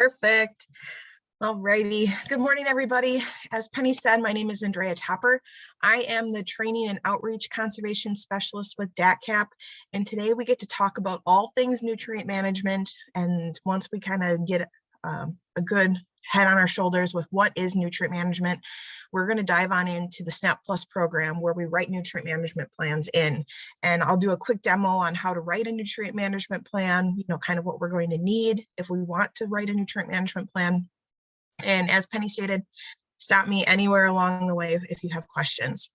Perfect. Alrighty. Good morning, everybody. As Penny said, my name is Andrea Topper. I am the Training and Outreach Conservation Specialist with DATCAP, and today we get to talk about all things nutrient management. And once we kind of get a good head on our shoulders with what is nutrient management, we're going to dive on into the SnapPlus program where we write nutrient management plans in. And I'll do a quick demo on how to write a nutrient management plan, kind of what we're going to need if we want to write a nutrient management plan. And as Penny stated, stop me anywhere along the way if you have questions.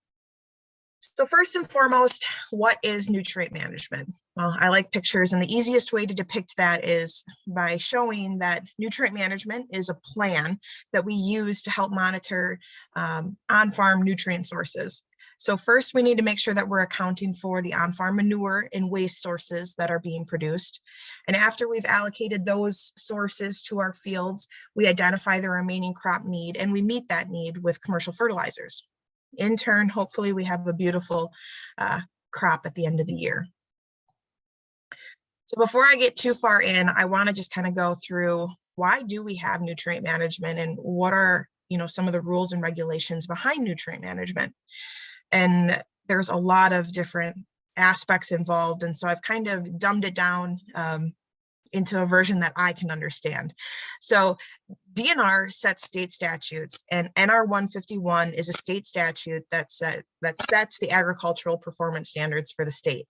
So first and foremost, what is nutrient management? Well, I like pictures, and the easiest way to depict that is by showing that nutrient management is a plan that we use to help monitor on-farm nutrient sources. So first, we need to make sure that we're accounting for the on-farm manure and waste sources that are being produced. And after we've allocated those sources to our fields, we identify the remaining crop need, and we meet that need with commercial fertilizers. In turn, hopefully we have a beautiful crop at the end of the year. So before I get too far in, I want to just kind of go through why do we have nutrient management and what are some of the rules and regulations behind nutrient management. And there's a lot of different aspects involved. And so I've kind of dumbed it down into a version that I can understand. So DNR sets state statutes, and NR 151 is a state statute that sets the agricultural performance standards for the state.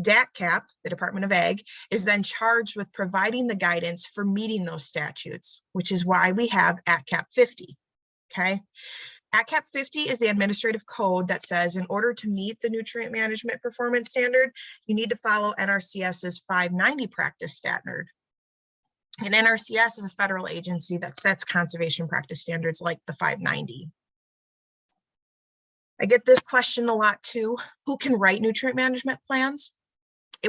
DATCAP, the Department of Ag, is then charged with providing the guidance for meeting those statutes, which is why we have ATCAP 50, okay? ATCAP 50 is the administrative code that says in order to meet the nutrient management performance standard, you need to follow NRCS's 590 practice standard. And NRCS is a federal agency that sets conservation practice standards like the 590. I get this question a lot too. Who can write nutrient management plans?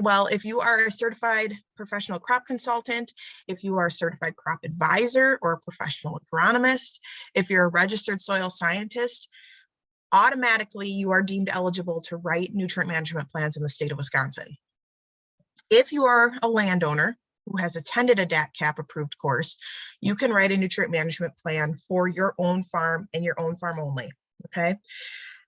Well, if you are a certified professional crop consultant, if you are a certified crop advisor or a professional agronomist, if you're a registered soil scientist, automatically you are deemed eligible to write nutrient management plans in the state of Wisconsin. If you are a landowner who has attended a DATCAP approved course, you can write a nutrient management plan for your own farm and your own farm only, okay?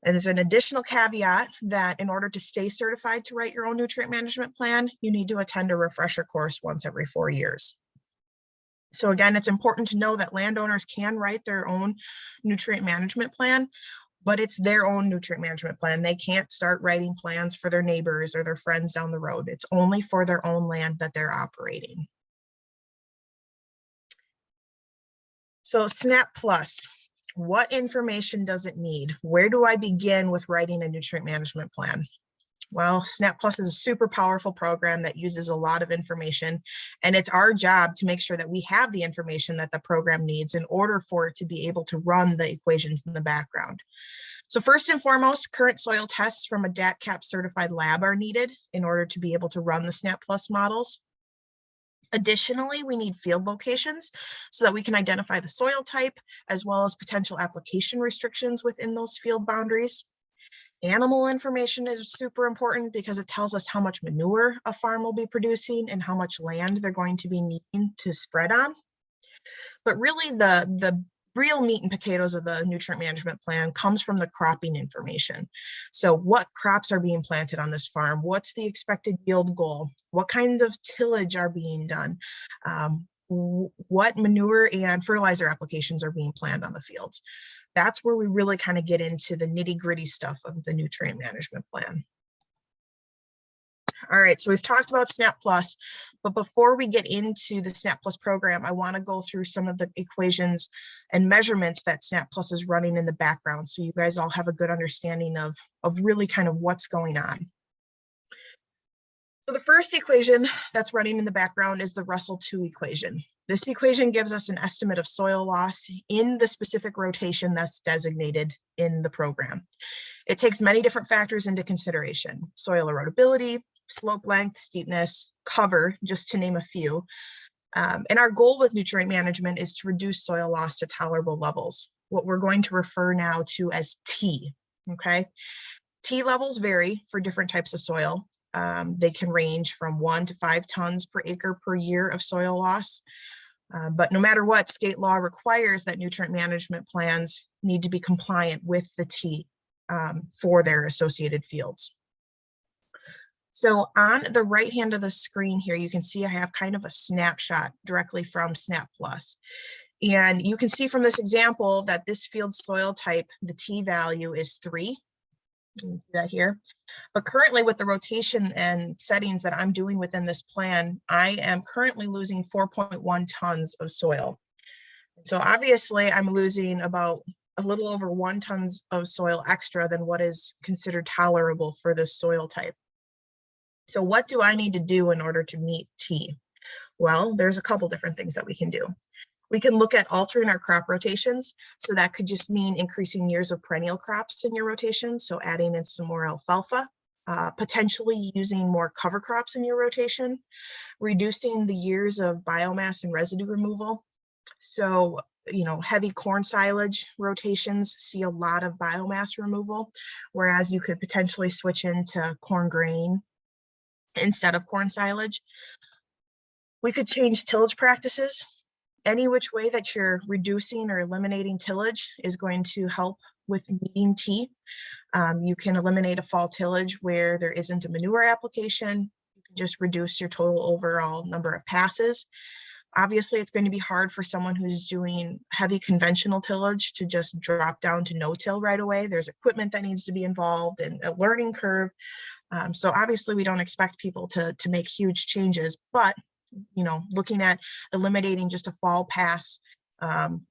And there's an additional caveat that in order to stay certified to write your own nutrient management plan, you need to attend a refresher course once every 4 years. So again, it's important to know that landowners can write their own nutrient management plan, but it's their own nutrient management plan. They can't start writing plans for their neighbors or their friends down the road. It's only for their own land that they're operating. So SnapPlus. What information does it need? Where do I begin with writing a nutrient management plan? Well, SnapPlus is a super powerful program that uses a lot of information, and it's our job to make sure that we have the information that the program needs in order for it to be able to run the equations in the background. So first and foremost, current soil tests from a DATCAP certified lab are needed in order to be able to run the SnapPlus models. Additionally, we need field locations so that we can identify the soil type as well as potential application restrictions within those field boundaries. Animal information is super important because it tells us how much manure a farm will be producing and how much land they're going to be needing to spread on. But really the real meat and potatoes of the nutrient management plan comes from the cropping information. So what crops are being planted on this farm? What's the expected yield goal? What kinds of tillage are being done? What manure and fertilizer applications are being planned on the fields? That's where we really kind of get into the nitty-gritty stuff of the nutrient management plan. All right, so we've talked about SnapPlus, but before we get into the SnapPlus program, I want to go through some of the equations and measurements that SnapPlus is running in the background so you guys all have a good understanding of really kind of what's going on. So the first equation that's running in the background is the Russell II equation. This equation gives us an estimate of soil loss in the specific rotation that's designated in the program. It takes many different factors into consideration: soil erodibility, slope length, steepness, cover, just to name a few. And our goal with nutrient management is to reduce soil loss to tolerable levels, what we're going to refer now to as T, okay? T levels vary for different types of soil. They can range from 1 to 5 tons per acre per year of soil loss. But no matter what, state law requires that nutrient management plans need to be compliant with the T for their associated fields. So on the right hand of the screen here, you can see I have kind of a snapshot directly from SnapPlus. And you can see from this example that this field soil type, the T value is 3. You can see that here. But currently with the rotation and settings that I'm doing within this plan, I am currently losing 4.1 tons of soil. So obviously I'm losing about a little over 1 tons of soil extra than what is considered tolerable for this soil type. So what do I need to do in order to meet T? Well, there's a couple different things that we can do. We can look at altering our crop rotations. So that could just mean increasing years of perennial crops in your rotation. So adding in some more alfalfa, potentially using more cover crops in your rotation, reducing the years of biomass and residue removal. So, heavy corn silage rotations see a lot of biomass removal, whereas you could potentially switch into corn grain instead of corn silage. We could change tillage practices. Any which way that you're reducing or eliminating tillage is going to help with meeting T. You can eliminate a fall tillage where there isn't a manure application. You can just reduce your total overall number of passes. Obviously, it's going to be hard for someone who's doing heavy conventional tillage to just drop down to no-till right away. There's equipment that needs to be involved and a learning curve. So obviously, we don't expect people to make huge changes, but looking at eliminating just a fall pass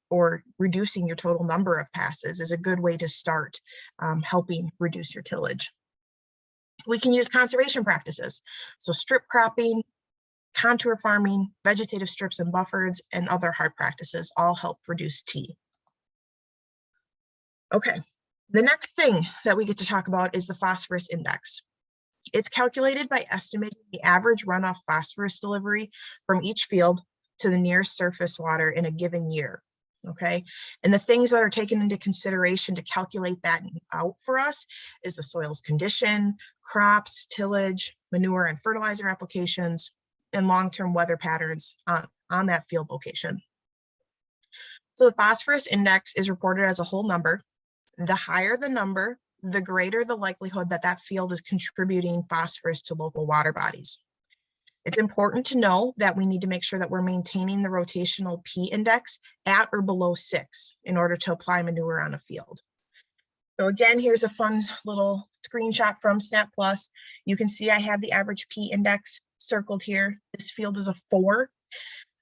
or reducing your total number of passes is a good way to start helping reduce your tillage. We can use conservation practices. So strip cropping, contour farming, vegetative strips and buffers, and other hard practices all help reduce T. Okay, the next thing that we get to talk about is the phosphorus index. It's calculated by estimating the average runoff phosphorus delivery from each field to the nearest surface water in a given year, okay? And the things that are taken into consideration to calculate that out for us is the soil's condition, crops, tillage, manure and fertilizer applications, and long-term weather patterns on that field location. So the phosphorus index is reported as a whole number. The higher the number, the greater the likelihood that that field is contributing phosphorus to local water bodies. It's important to know that we need to make sure that we're maintaining the rotational P index at or below 6 in order to apply manure on a field. So again, here's a fun little screenshot from SnapPlus. You can see I have the average P index circled here. This field is a 4.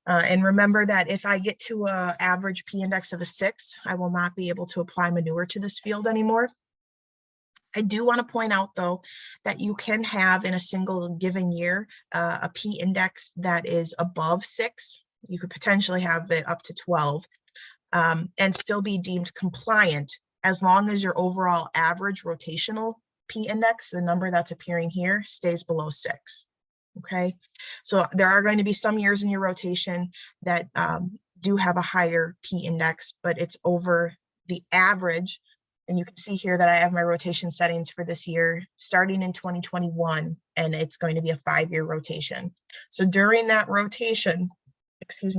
And remember that if I get to an average P index of a 6, I will not be able to apply manure to this field anymore. I do want to point out, though, that you can have in a single given year a P index that is above 6. You could potentially have it up to 12 and still be deemed compliant as long as your overall average rotational P index, the number that's appearing here, stays below 6. Okay, so there are going to be some years in your rotation that do have a higher P index, but it's over the average. And you can see here that I have my rotation settings for this year starting in 2021, and it's going to be a 5-year rotation. So during that rotation,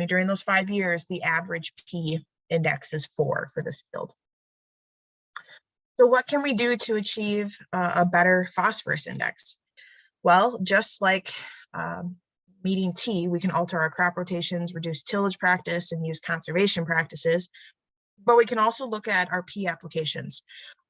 during those 5 years, the average P index is 4 for this field. So what can we do to achieve a better phosphorus index? Well, just like meeting T, we can alter our crop rotations, reduce tillage practice, and use conservation practices. But we can also look at our P applications.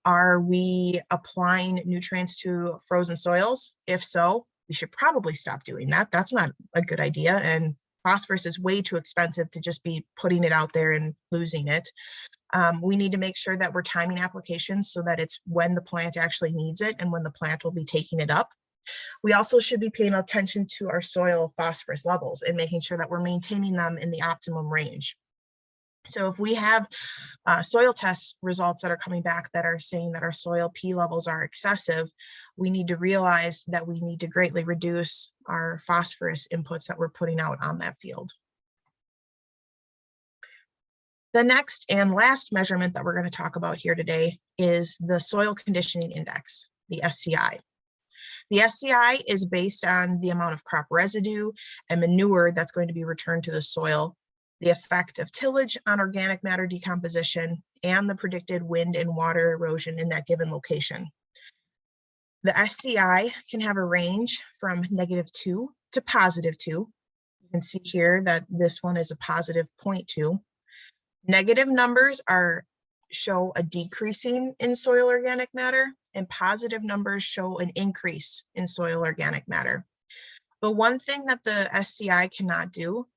Are we applying nutrients to frozen soils? If so, we should probably stop doing that. That's not a good idea. And phosphorus is way too expensive to just be putting it out there and losing it. We need to make sure that we're timing applications so that it's when the plant actually needs it and when the plant will be taking it up. We also should be paying attention to our soil phosphorus levels and making sure that we're maintaining them in the optimum range. So if we have soil test results that are coming back that are saying that our soil P levels are excessive, we need to realize that we need to greatly reduce our phosphorus inputs that we're putting out on that field. The next and last measurement that we're going to talk about here today is the soil conditioning index, the SCI. The SCI is based on the amount of crop residue and manure that's going to be returned to the soil the effect of tillage on organic matter decomposition, and the predicted wind and water erosion in that given location. The SCI can have a range from -2 to +2. You can see here that this one is a positive 0.2. Negative numbers show a decreasing in soil organic matter, and positive numbers show an increase in soil organic matter. But one thing that the SCI cannot do,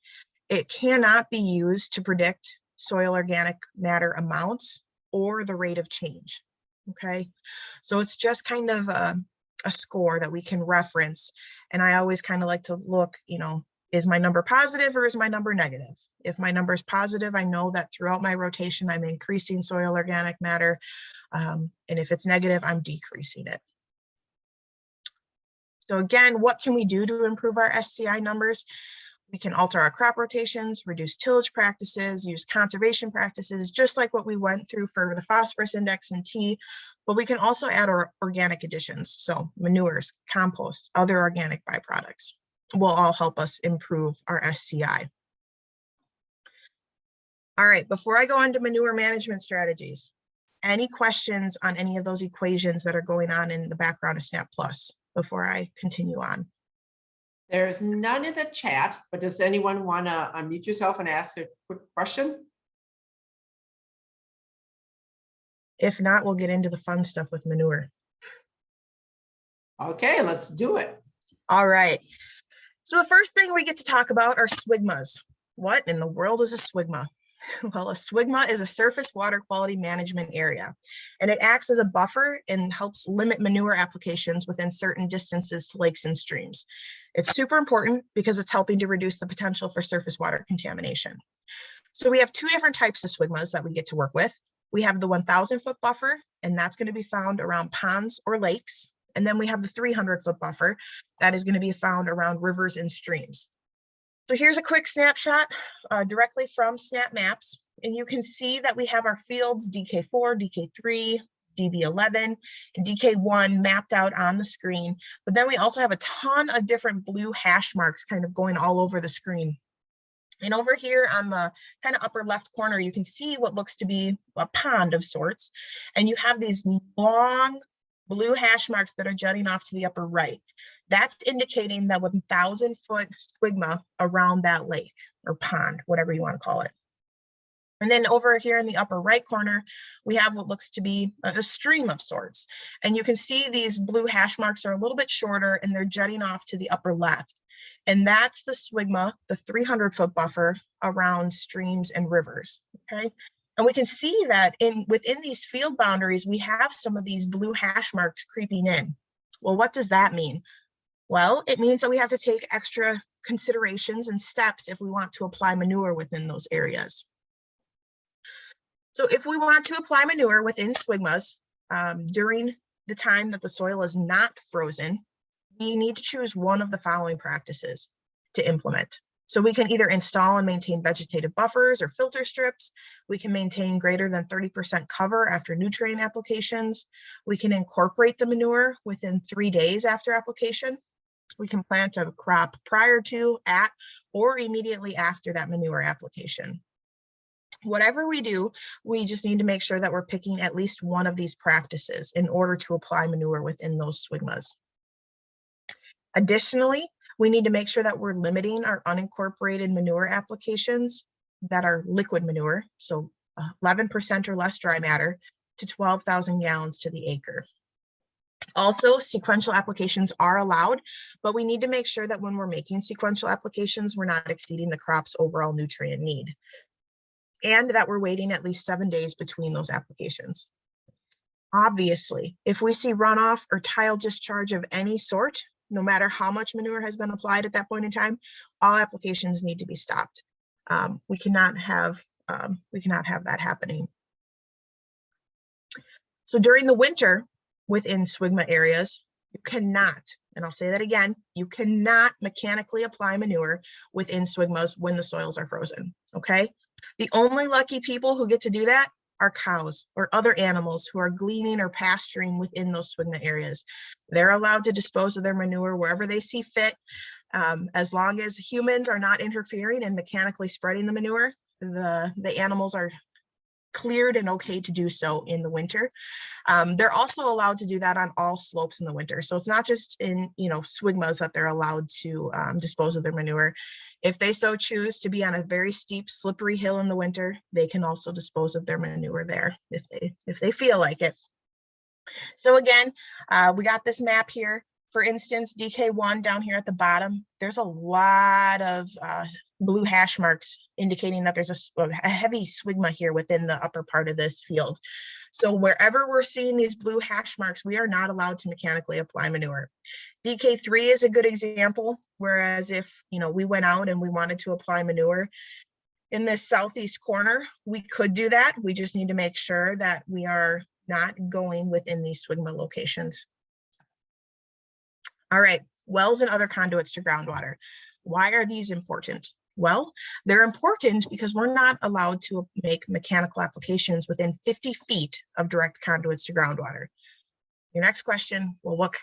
it cannot be used to predict soil organic matter amounts or the rate of change, okay? So it's just kind of a score that we can reference. And I always kind of like to look, is my number positive or is my number negative? If my number is positive, I know that throughout my rotation, I'm increasing soil organic matter. And if it's negative, I'm decreasing it. So again, what can we do to improve our SCI numbers? We can alter our crop rotations, reduce tillage practices, use conservation practices, just like what we went through for the phosphorus index and T, but we can also add our organic additions. So manures, compost, other organic byproducts will all help us improve our SCI. All right, before I go into manure management strategies, any questions on any of those equations that are going on in the background of SnapPlus before I continue on? There's none in the chat, but does anyone want to unmute yourself and ask a quick question? If not, we'll get into the fun stuff with manure. Okay, let's do it. All right. So the first thing we get to talk about are swigmas. What in the world is a swigma? Well, a swigma is a surface water quality management area, and it acts as a buffer and helps limit manure applications within certain distances to lakes and streams. It's super important because it's helping to reduce the potential for surface water contamination. So we have two different types of swigmas that we get to work with. We have the 1,000-foot buffer, and that's going to be found around ponds or lakes. And then we have the 300-foot buffer that is going to be found around rivers and streams. So here's a quick snapshot directly from Snap Maps, and you can see that we have our fields DK4, DK3, DB11, and DK1 mapped out on the screen, but then we also have a ton of different blue hash marks kind of going all over the screen. And over here on the kind of upper left corner, you can see what looks to be a pond of sorts, and you have these long blue hash marks that are jutting off to the upper right. That's indicating that 1,000-foot swigma around that lake or pond, whatever you want to call it. And then over here in the upper right corner, we have what looks to be a stream of sorts. And you can see these blue hash marks are a little bit shorter and they're jutting off to the upper left. And that's the swigma, the 300-foot buffer around streams and rivers, okay? And we can see that within these field boundaries, we have some of these blue hash marks creeping in. Well, what does that mean? Well, it means that we have to take extra considerations and steps if we want to apply manure within those areas. So if we want to apply manure within swigmas during the time that the soil is not frozen, we need to choose one of the following practices to implement. So we can either install and maintain vegetative buffers or filter strips. We can maintain greater than 30% cover after nutrient applications. We can incorporate the manure within 3 days after application. We can plant a crop prior to, at, or immediately after that manure application. Whatever we do, we just need to make sure that we're picking at least one of these practices in order to apply manure within those swigmas. Additionally, we need to make sure that we're limiting our unincorporated manure applications that are liquid manure, so 11% or less dry matter, to 12,000 gallons to the acre. Also, sequential applications are allowed, but we need to make sure that when we're making sequential applications, we're not exceeding the crop's overall nutrient need, and that we're waiting at least 7 days between those applications. Obviously, if we see runoff or tile discharge of any sort, no matter how much manure has been applied at that point in time, all applications need to be stopped. We cannot have that happening. So during the winter within swigma areas, you cannot, and I'll say that again, you cannot mechanically apply manure within swigmas when the soils are frozen, okay? The only lucky people who get to do that are cows or other animals who are gleaning or pasturing within those swigma areas. They're allowed to dispose of their manure wherever they see fit. As long as humans are not interfering and mechanically spreading the manure, the animals are cleared and okay to do so in the winter. They're also allowed to do that on all slopes in the winter. So it's not just in, swigmas that they're allowed to dispose of their manure. If they so choose to be on a very steep, slippery hill in the winter, they can also dispose of their manure there if they feel like it. So again, we got this map here. For instance, DK1 down here at the bottom, there's a lot of blue hash marks indicating that there's a heavy swigma here within the upper part of this field. So wherever we're seeing these blue hash marks, we are not allowed to mechanically apply manure. DK3 is a good example, whereas if we went out and we wanted to apply manure in this southeast corner, we could do that. We just need to make sure that we are not going within these swigma locations. All right, wells and other conduits to groundwater. Why are these important? Well, they're important because we're not allowed to make mechanical applications within 50 feet of direct conduits to groundwater. Your next question, well, what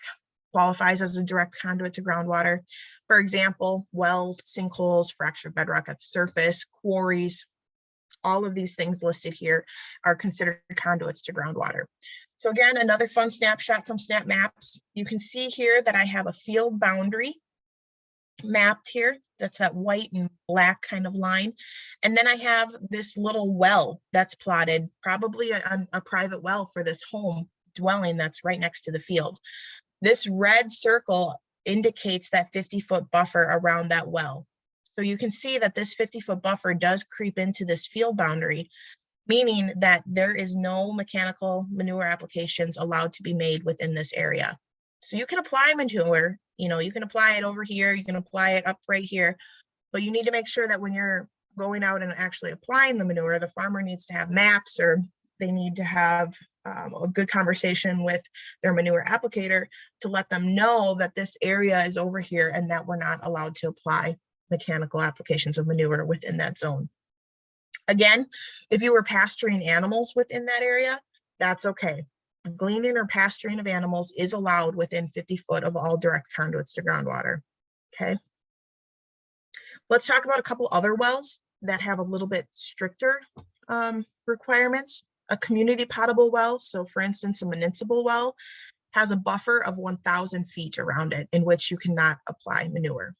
qualifies as a direct conduit to groundwater? For example, wells, sinkholes, fractured bedrock at the surface, quarries, all of these things listed here are considered conduits to groundwater. So again, another fun snapshot from SnapMaps. You can see here that I have a field boundary mapped here. That's that white and black kind of line. And then I have this little well that's plotted, probably a private well for this home dwelling that's right next to the field. This red circle indicates that 50-foot buffer around that well. So you can see that this 50-foot buffer does creep into this field boundary, meaning that there is no mechanical manure applications allowed to be made within this area. So you can apply manure, you can apply it over here, you can apply it up right here, but you need to make sure that when you're going out and actually applying the manure, the farmer needs to have maps, or they need to have a good conversation with their manure applicator to let them know that this area is over here and that we're not allowed to apply mechanical applications of manure within that zone. Again, if you were pasturing animals within that area, that's okay. Gleaning or pasturing of animals is allowed within 50 foot of all direct conduits to groundwater, okay? Let's talk about a couple other wells that have a little bit stricter requirements. A community potable well, so for instance, a municipal well, has a buffer of 1,000 feet around it in which you cannot apply manure.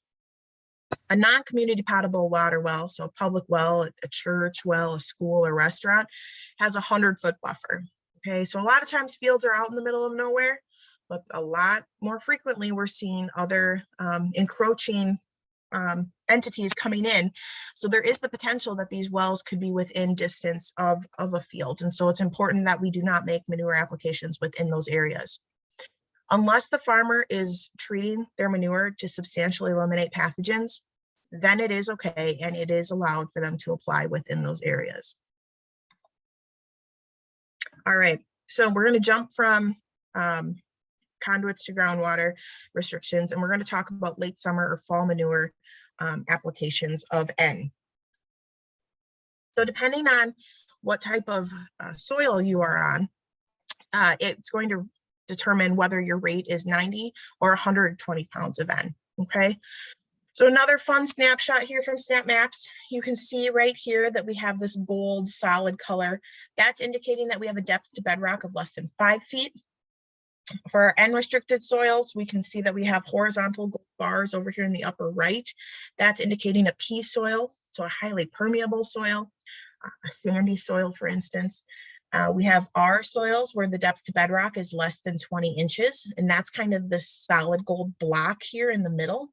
A non-community potable water well, so a public well, a church well, a school or restaurant, has a 100-foot buffer. Okay, so a lot of times fields are out in the middle of nowhere, but a lot more frequently we're seeing other encroaching entities coming in. So there is the potential that these wells could be within distance of a field. And so it's important that we do not make manure applications within those areas. Unless the farmer is treating their manure to substantially eliminate pathogens, then it is okay and it is allowed for them to apply within those areas. All right, so we're going to jump from conduits to groundwater restrictions, and we're going to talk about late summer or fall manure applications of N. So depending on what type of soil you are on, it's going to determine whether your rate is 90 or 120 pounds of N, okay? So another fun snapshot here from SnapMaps, you can see right here that we have this gold solid color. That's indicating that we have a depth to bedrock of less than 5 feet. For our N-restricted soils, we can see that we have horizontal gold bars over here in the upper right. That's indicating a P soil, so a highly permeable soil, a sandy soil, for instance. We have R soils where the depth to bedrock is less than 20 inches, and that's kind of this solid gold block here in the middle.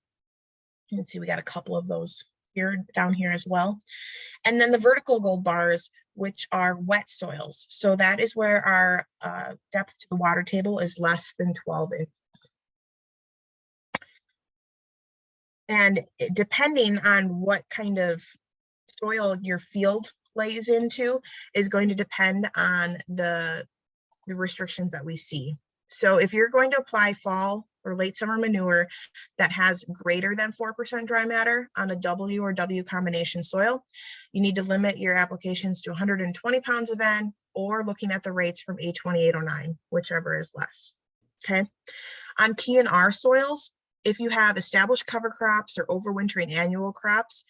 You can see we got a couple of those here down here as well. And then the vertical gold bars, which are wet soils. So that is where our depth to the water table is less than 12 inches. And depending on what kind of soil your field lays into is going to depend on the restrictions that we see. So if you're going to apply fall or late summer manure that has greater than 4% dry matter on a W or W combination soil, you need to limit your applications to 120 pounds of N or looking at the rates from 820, 809, whichever is less, okay? On P and R soils, if you have established cover crops or overwintering annual crops,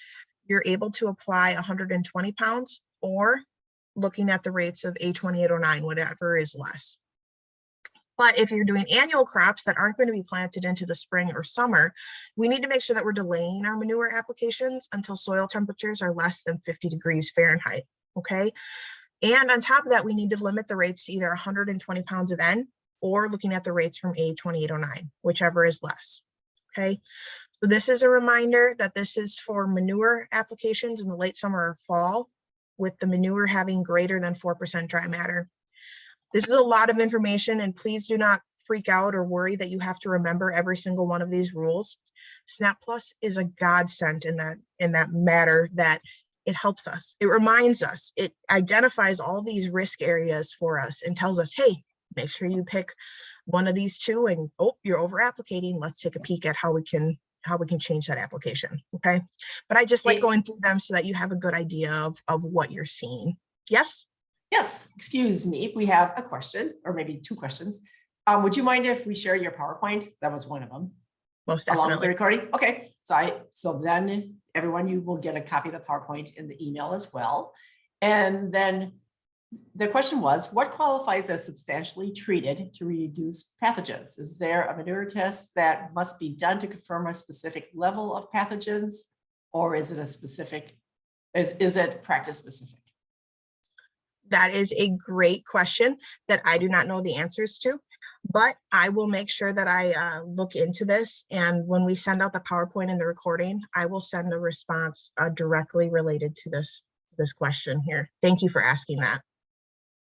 you're able to apply 120 pounds, or looking at the rates of A2809, whatever is less. But if you're doing annual crops that aren't going to be planted into the spring or summer, we need to make sure that we're delaying our manure applications until soil temperatures are less than 50 degrees Fahrenheit, okay? And on top of that, we need to limit the rates to either 120 pounds of N or looking at the rates from A2809, whichever is less, okay? So this is a reminder that this is for manure applications in the late summer or fall, with the manure having greater than 4% dry matter. This is a lot of information, and please do not freak out or worry that you have to remember every single one of these rules. SnapPlus is a godsend in that matter, that it helps us. It reminds us, it identifies all these risk areas for us and tells us, hey, make sure you pick one of these two, and oh, you're over applicating. Let's take a peek at how we can change that application, okay? But I just like going through them so that you have a good idea of what you're seeing. Yes? Yes, excuse me. We have a question, or maybe two questions. Would you mind if we share your PowerPoint? That was one of them. Most Along with the definitely. recording? Okay, so then everyone, you will get a copy of the PowerPoint in the email as well. And then the question was, what qualifies as substantially treated to reduce pathogens? Is there a manure test that must be done to confirm a specific level of pathogens, or is it is it practice specific? That is a great question that I do not know the answers to, but I will make sure that I look into this. And when we send out the PowerPoint and the recording, I will send a response directly related to this question here. Thank you for asking that.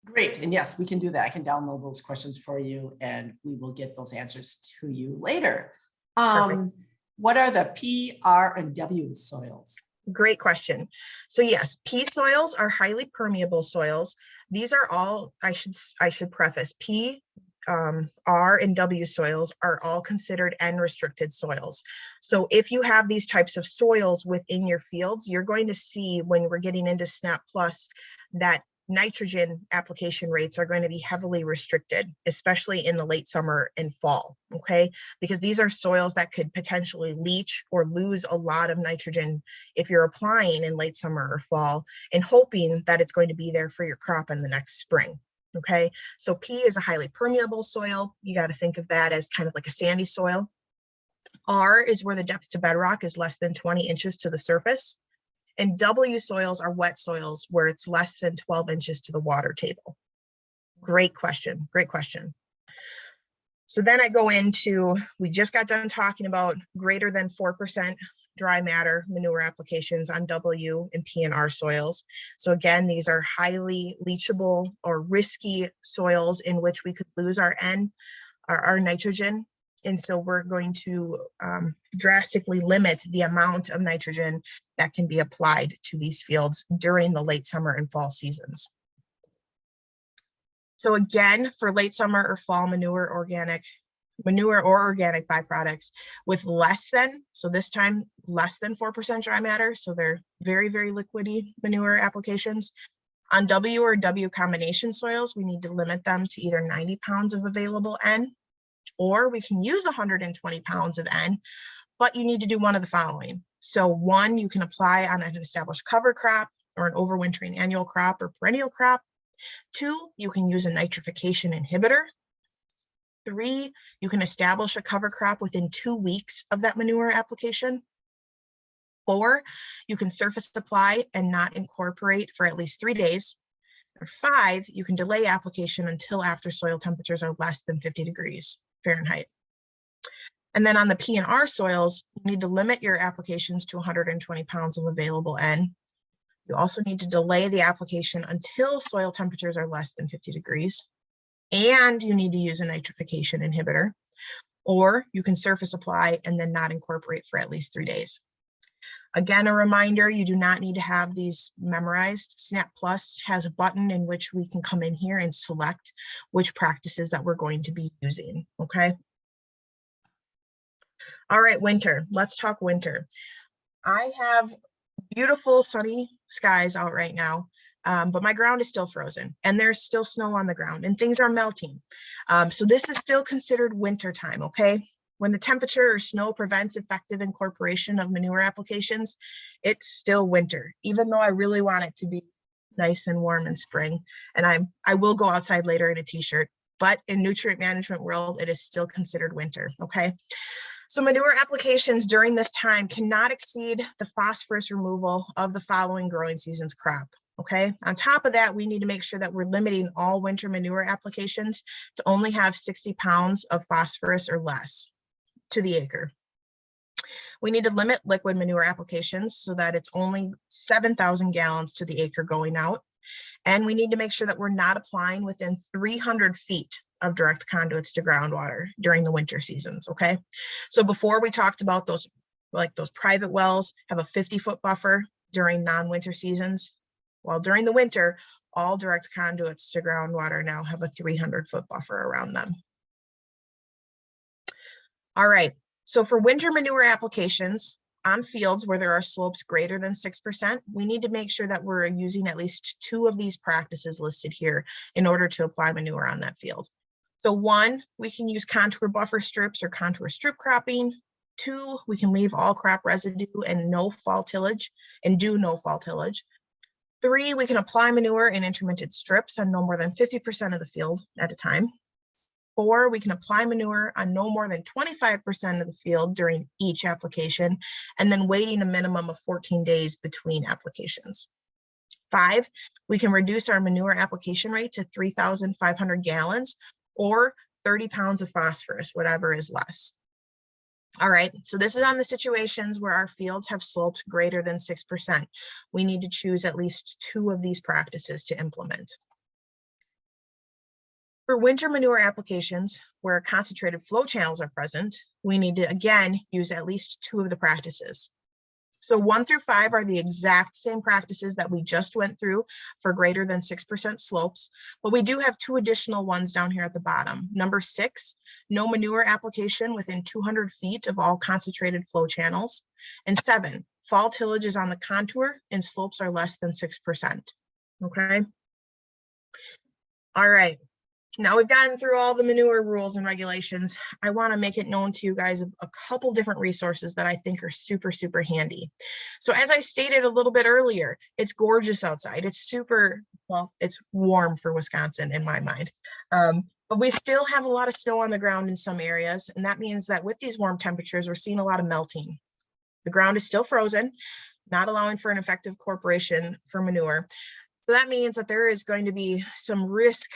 Great. And yes, we can do that. I can download those questions for you, and we will get those answers to you later. Perfect. What are the P, R, and W soils? Great question. So yes, P soils are highly permeable soils. These are all, I should preface, P, R, and W soils are all considered N restricted soils. So if you have these types of soils within your fields, you're going to see, when we're getting into SnapPlus, that nitrogen application rates are going to be heavily restricted, especially in the late summer and fall, okay? Because these are soils that could potentially leach or lose a lot of nitrogen if you're applying in late summer or fall and hoping that it's going to be there for your crop in the next spring, okay? So P is a highly permeable soil. You got to think of that as kind of like a sandy soil. R is where the depth to bedrock is less than 20 inches to the surface. And W soils are wet soils where it's less than 12 inches to the water table. Great question, great question. So then I go into, we just got done talking about greater than 4% dry matter manure applications on W and P and R soils. So again, these are highly leachable or risky soils in which we could lose our N, our nitrogen. And so we're going to drastically limit the amount of nitrogen that can be applied to these fields during the late summer and fall seasons. So again, for late summer or fall manure or organic byproducts with less than, so this time less than 4% dry matter, so they're very, very liquidy manure applications. On W or W combination soils, we need to limit them to either 90 pounds of available N, or we can use 120 pounds of N, but you need to do one of the following. So one, you can apply on an established cover crop or an overwintering annual crop or perennial crop. Two, you can use a nitrification inhibitor. Three, you can establish a cover crop within 2 weeks of that manure application. Four, you can surface apply and not incorporate for at least 3 days. Or five, you can delay application until after soil temperatures are less than 50 degrees Fahrenheit. And then on the P and R soils, you need to limit your applications to 120 pounds of available N. You also need to delay the application until soil temperatures are less than 50 degrees. And you need to use a nitrification inhibitor, or you can surface apply and then not incorporate for at least 3 days. Again, a reminder, you do not need to have these memorized. SnapPlus has a button in which we can come in here and select which practices that we're going to be using, okay? All right, winter, let's talk winter. I have beautiful sunny skies out right now, but my ground is still frozen and there's still snow on the ground and things are melting. So this is still considered winter time, okay? When the temperature or snow prevents effective incorporation of manure applications, it's still winter, even though I really want it to be nice and warm in spring. And I will go outside later in a t-shirt, but in nutrient management world, it is still considered winter, okay? So manure applications during this time cannot exceed the phosphorus removal of the following growing season's crop. Okay, on top of that, we need to make sure that we're limiting all winter manure applications to only have 60 pounds of phosphorus or less to the acre. We need to limit liquid manure applications so that it's only 7,000 gallons to the acre going out. And we need to make sure that we're not applying within 300 feet of direct conduits to groundwater during the winter seasons, okay? So before we talked about those, like those private wells have a 50-foot buffer during non-winter seasons. Well, during the winter, all direct conduits to groundwater now have a 300-foot buffer around them. All right, so for winter manure applications on fields where there are slopes greater than 6%, we need to make sure that we're using at least 2 of these practices listed here in order to apply manure on that field. So 1, we can use contour buffer strips or contour strip cropping. 2, we can leave all crop residue and no fall tillage and do no fall tillage. 3, we can apply manure in intermittent strips on no more than 50% of the field at a time. 4, we can apply manure on no more than 25% of the field during each application, and then waiting a minimum of 14 days between applications. 5, we can reduce our manure application rate to 3,500 gallons or 30 pounds of phosphorus, whatever is less. All right, so this is on the situations where our fields have slopes greater than 6%. We need to choose at least 2 of these practices to implement. For winter manure applications where concentrated flow channels are present, we need to again use at least 2 of the practices. So 1 through 5 are the exact same practices that we just went through for greater than 6% slopes, but we do have 2 additional ones down here at the bottom. Number 6, no manure application within 200 feet of all concentrated flow channels. And 7, fall tillage is on the contour and slopes are less than 6%. Okay. All right. Now we've gotten through all the manure rules and regulations. I want to make it known to you guys a couple different resources that I think are super, super handy. So as I stated a little bit earlier, it's gorgeous outside. It's super, well, it's warm for Wisconsin in my mind. But we still have a lot of snow on the ground in some areas. And that means that with these warm temperatures, we're seeing a lot of melting. The ground is still frozen, not allowing for an effective incorporation for manure. So that means that there is going to be some risk,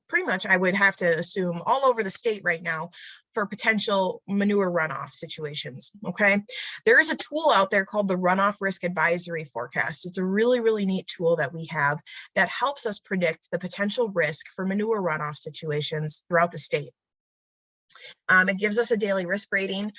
pretty much I would have to assume all over the state right now for potential manure runoff situations, okay? There is a tool out there called the Runoff Risk Advisory Forecast. It's a really, really neat tool that we have that helps us predict the potential risk for manure runoff situations throughout the state. It gives us a daily risk rating.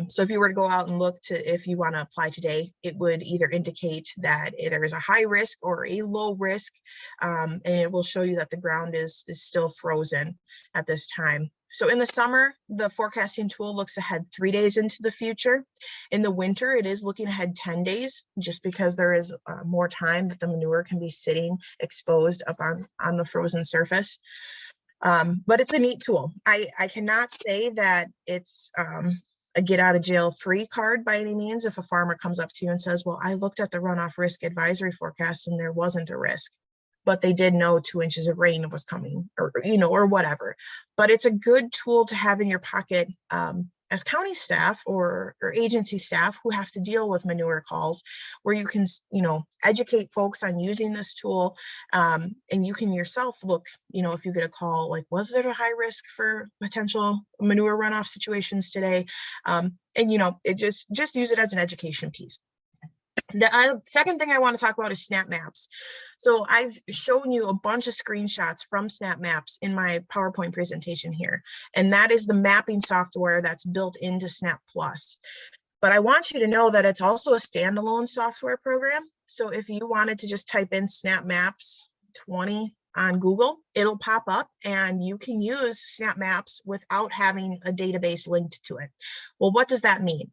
So if you were to go out and look to if you want to apply today, it would either indicate that there is a high risk or a low risk, and it will show you that the ground is still frozen at this time. So in the summer, the forecasting tool looks ahead 3 days into the future. In the winter, it is looking ahead 10 days, just because there is more time that the manure can be sitting exposed up on the frozen surface. But it's a neat tool. I cannot say that it's a get out of jail free card by any means. If a farmer comes up to you and says, well, I looked at the runoff risk advisory forecast and there wasn't a risk, but they did know 2 inches of rain was coming, or, you know, or whatever. But it's a good tool to have in your pocket as county staff or agency staff who have to deal with manure calls, where you can, you know, educate folks on using this tool, and you can yourself look, you know, if you get a call, like, was there a high risk for potential manure runoff situations today? And, you know, it just use it as an education piece. The second thing I want to talk about is SnapMaps. So I've shown you a bunch of screenshots from SnapMaps in my PowerPoint presentation here, and that is the mapping software that's built into SnapPlus. But I want you to know that it's also a standalone software program. So if you wanted to just type in SnapMaps 20 on Google, it'll pop up and you can use SnapMaps without having a database linked to it. Well, what does that mean?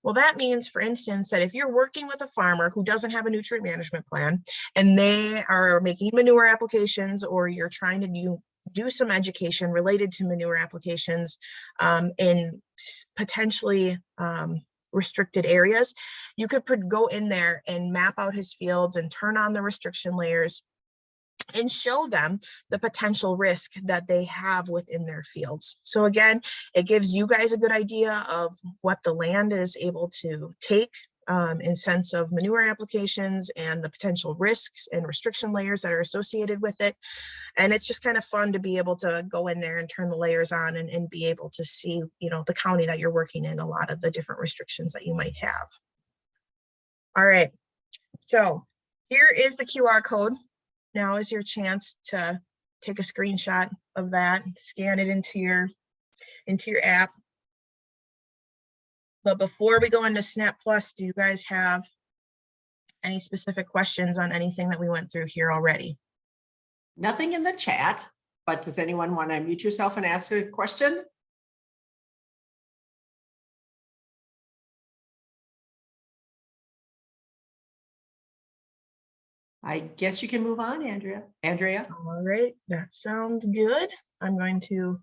Well, that means, for instance, that if you're working with a farmer who doesn't have a nutrient management plan and they are making manure applications, or you're trying to do some education related to manure applications in potentially restricted areas, you could go in there and map out his fields and turn on the restriction layers and show them the potential risk that they have within their fields. So again, it gives you guys a good idea of what the land is able to take in sense of manure applications and the potential risks and restriction layers that are associated with it. And it's just kind of fun to be able to go in there and turn the layers on and be able to see, you know, the county that you're working in, a lot of the different restrictions that you might have. All right, so here is the QR code. Now is your chance to take a screenshot of that, scan it into your app. But before we go into SnapPlus, do you guys have any specific questions on anything that we went through here already? Nothing in the chat, but does anyone want to unmute yourself and ask a question? I guess you can move on, Andrea. All right, that sounds good. I'm going to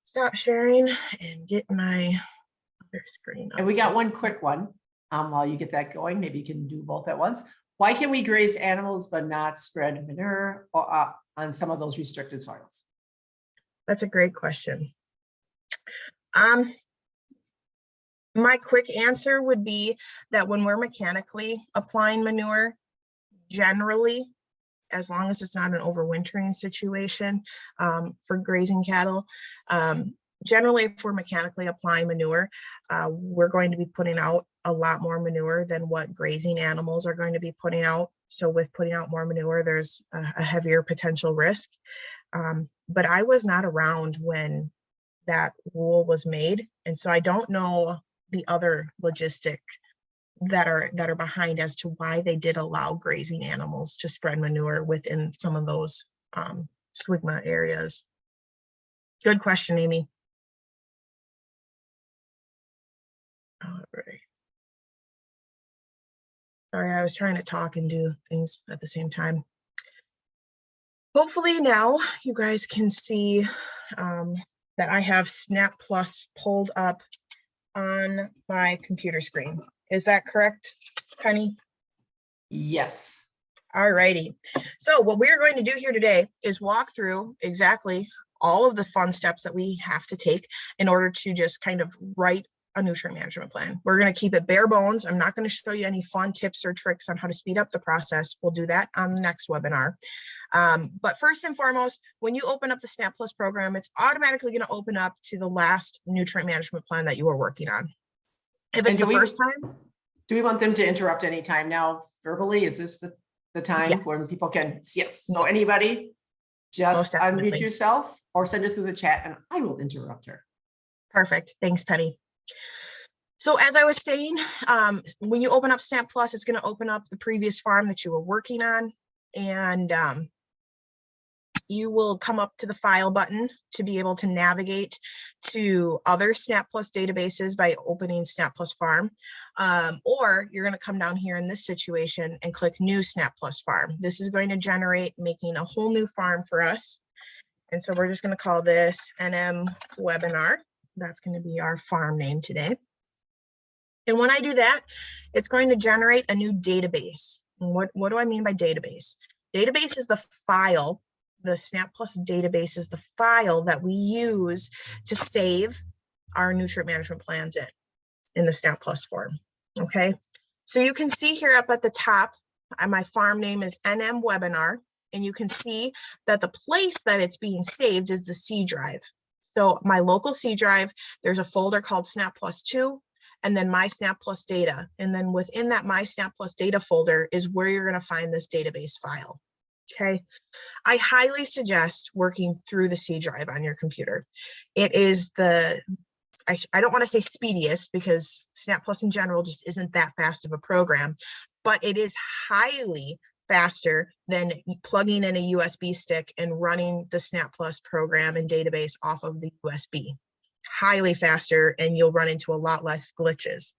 stop sharing and get my other screen up. And we got one quick one. While you get that going, maybe you can do both at once. Why can we graze animals but not spread manure or, on some of those restricted soils? That's a great question. My quick answer would be that when we're mechanically applying manure, generally, as long as it's not an overwintering situation for grazing cattle, generally, if we're mechanically applying manure, we're going to be putting out a lot more manure than what grazing animals are going to be putting out. So with putting out more manure, there's a heavier potential risk. But I was not around when that rule was made. And so I don't know the other logistic that are behind as to why they did allow grazing animals to spread manure within some of those SWGMA areas. Good question, Amy. All right. Sorry, I was trying to talk and do things at the same time. Hopefully now you guys can see that I have SnapPlus pulled up on my computer screen. Is that correct, Penny? Yes. All righty. So what we're going to do here today is walk through exactly all of the fun steps that we have to take in order to just kind of write a nutrient management plan. We're going to keep it bare bones. I'm not going to show you any fun tips or tricks on how to speed up the process. We'll do that on the next webinar. But first and foremost, when you open up the SnapPlus program, it's automatically going to open up to the last nutrient management plan that you were working on. If it's the first time. Do we want them to interrupt any time now verbally? Is this the time when people can? Yes. So anybody, just unmute yourself or send it through the chat and I will interrupt her. Perfect. Thanks, Penny. So as I was saying, when you open up SnapPlus, it's going to open up the previous farm that you were working on, and you will come up to the file button to be able to navigate to other SnapPlus databases by opening SnapPlus Farm, or you're going to come down here in this situation and click New SnapPlus Farm. This is going to generate making a whole new farm for us, and so we're just going to call this NM Webinar. That's going to be our farm name today. And when I do that, it's going to generate a new database. And what do I mean by database? Database is the file, the SnapPlus database is the file that we use to save our nutrient management plans in the SnapPlus form, okay? So you can see here up at the top, my farm name is NM Webinar, and you can see that the place that it's being saved is the C drive. So my local C drive, there's a folder called SnapPlus 2, and then my SnapPlus data. And then within that my SnapPlus data folder is where you're going to find this database file. Okay. I highly suggest working through the C drive on your computer. It is I don't want to say speediest, because SnapPlus in general just isn't that fast of a program, but it is highly faster than plugging in a USB stick and running the SnapPlus program and database off of the USB. Highly faster, and you'll run into a lot less glitches.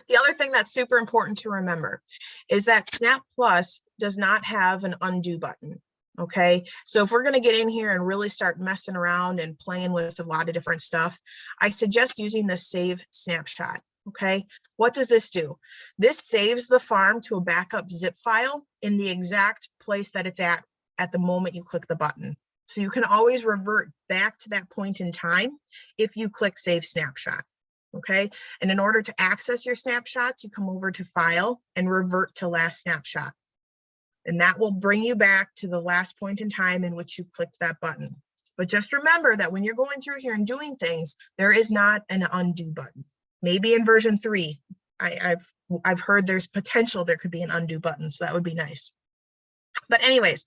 The other thing that's super important to remember is that SnapPlus does not have an undo button. Okay, so if we're going to get in here and really start messing around and playing with a lot of different stuff, I suggest using the save snapshot. Okay, what does this do? This saves the farm to a backup zip file in the exact place that it's at the moment you click the button. So you can always revert back to that point in time if you click save snapshot. Okay, and in order to access your snapshots, you come over to file and revert to last snapshot. And that will bring you back to the last point in time in which you clicked that button. But just remember that when you're going through here and doing things, there is not an undo button. Maybe in version 3, I've heard there's potential there could be an undo button, so that would be nice. But anyways,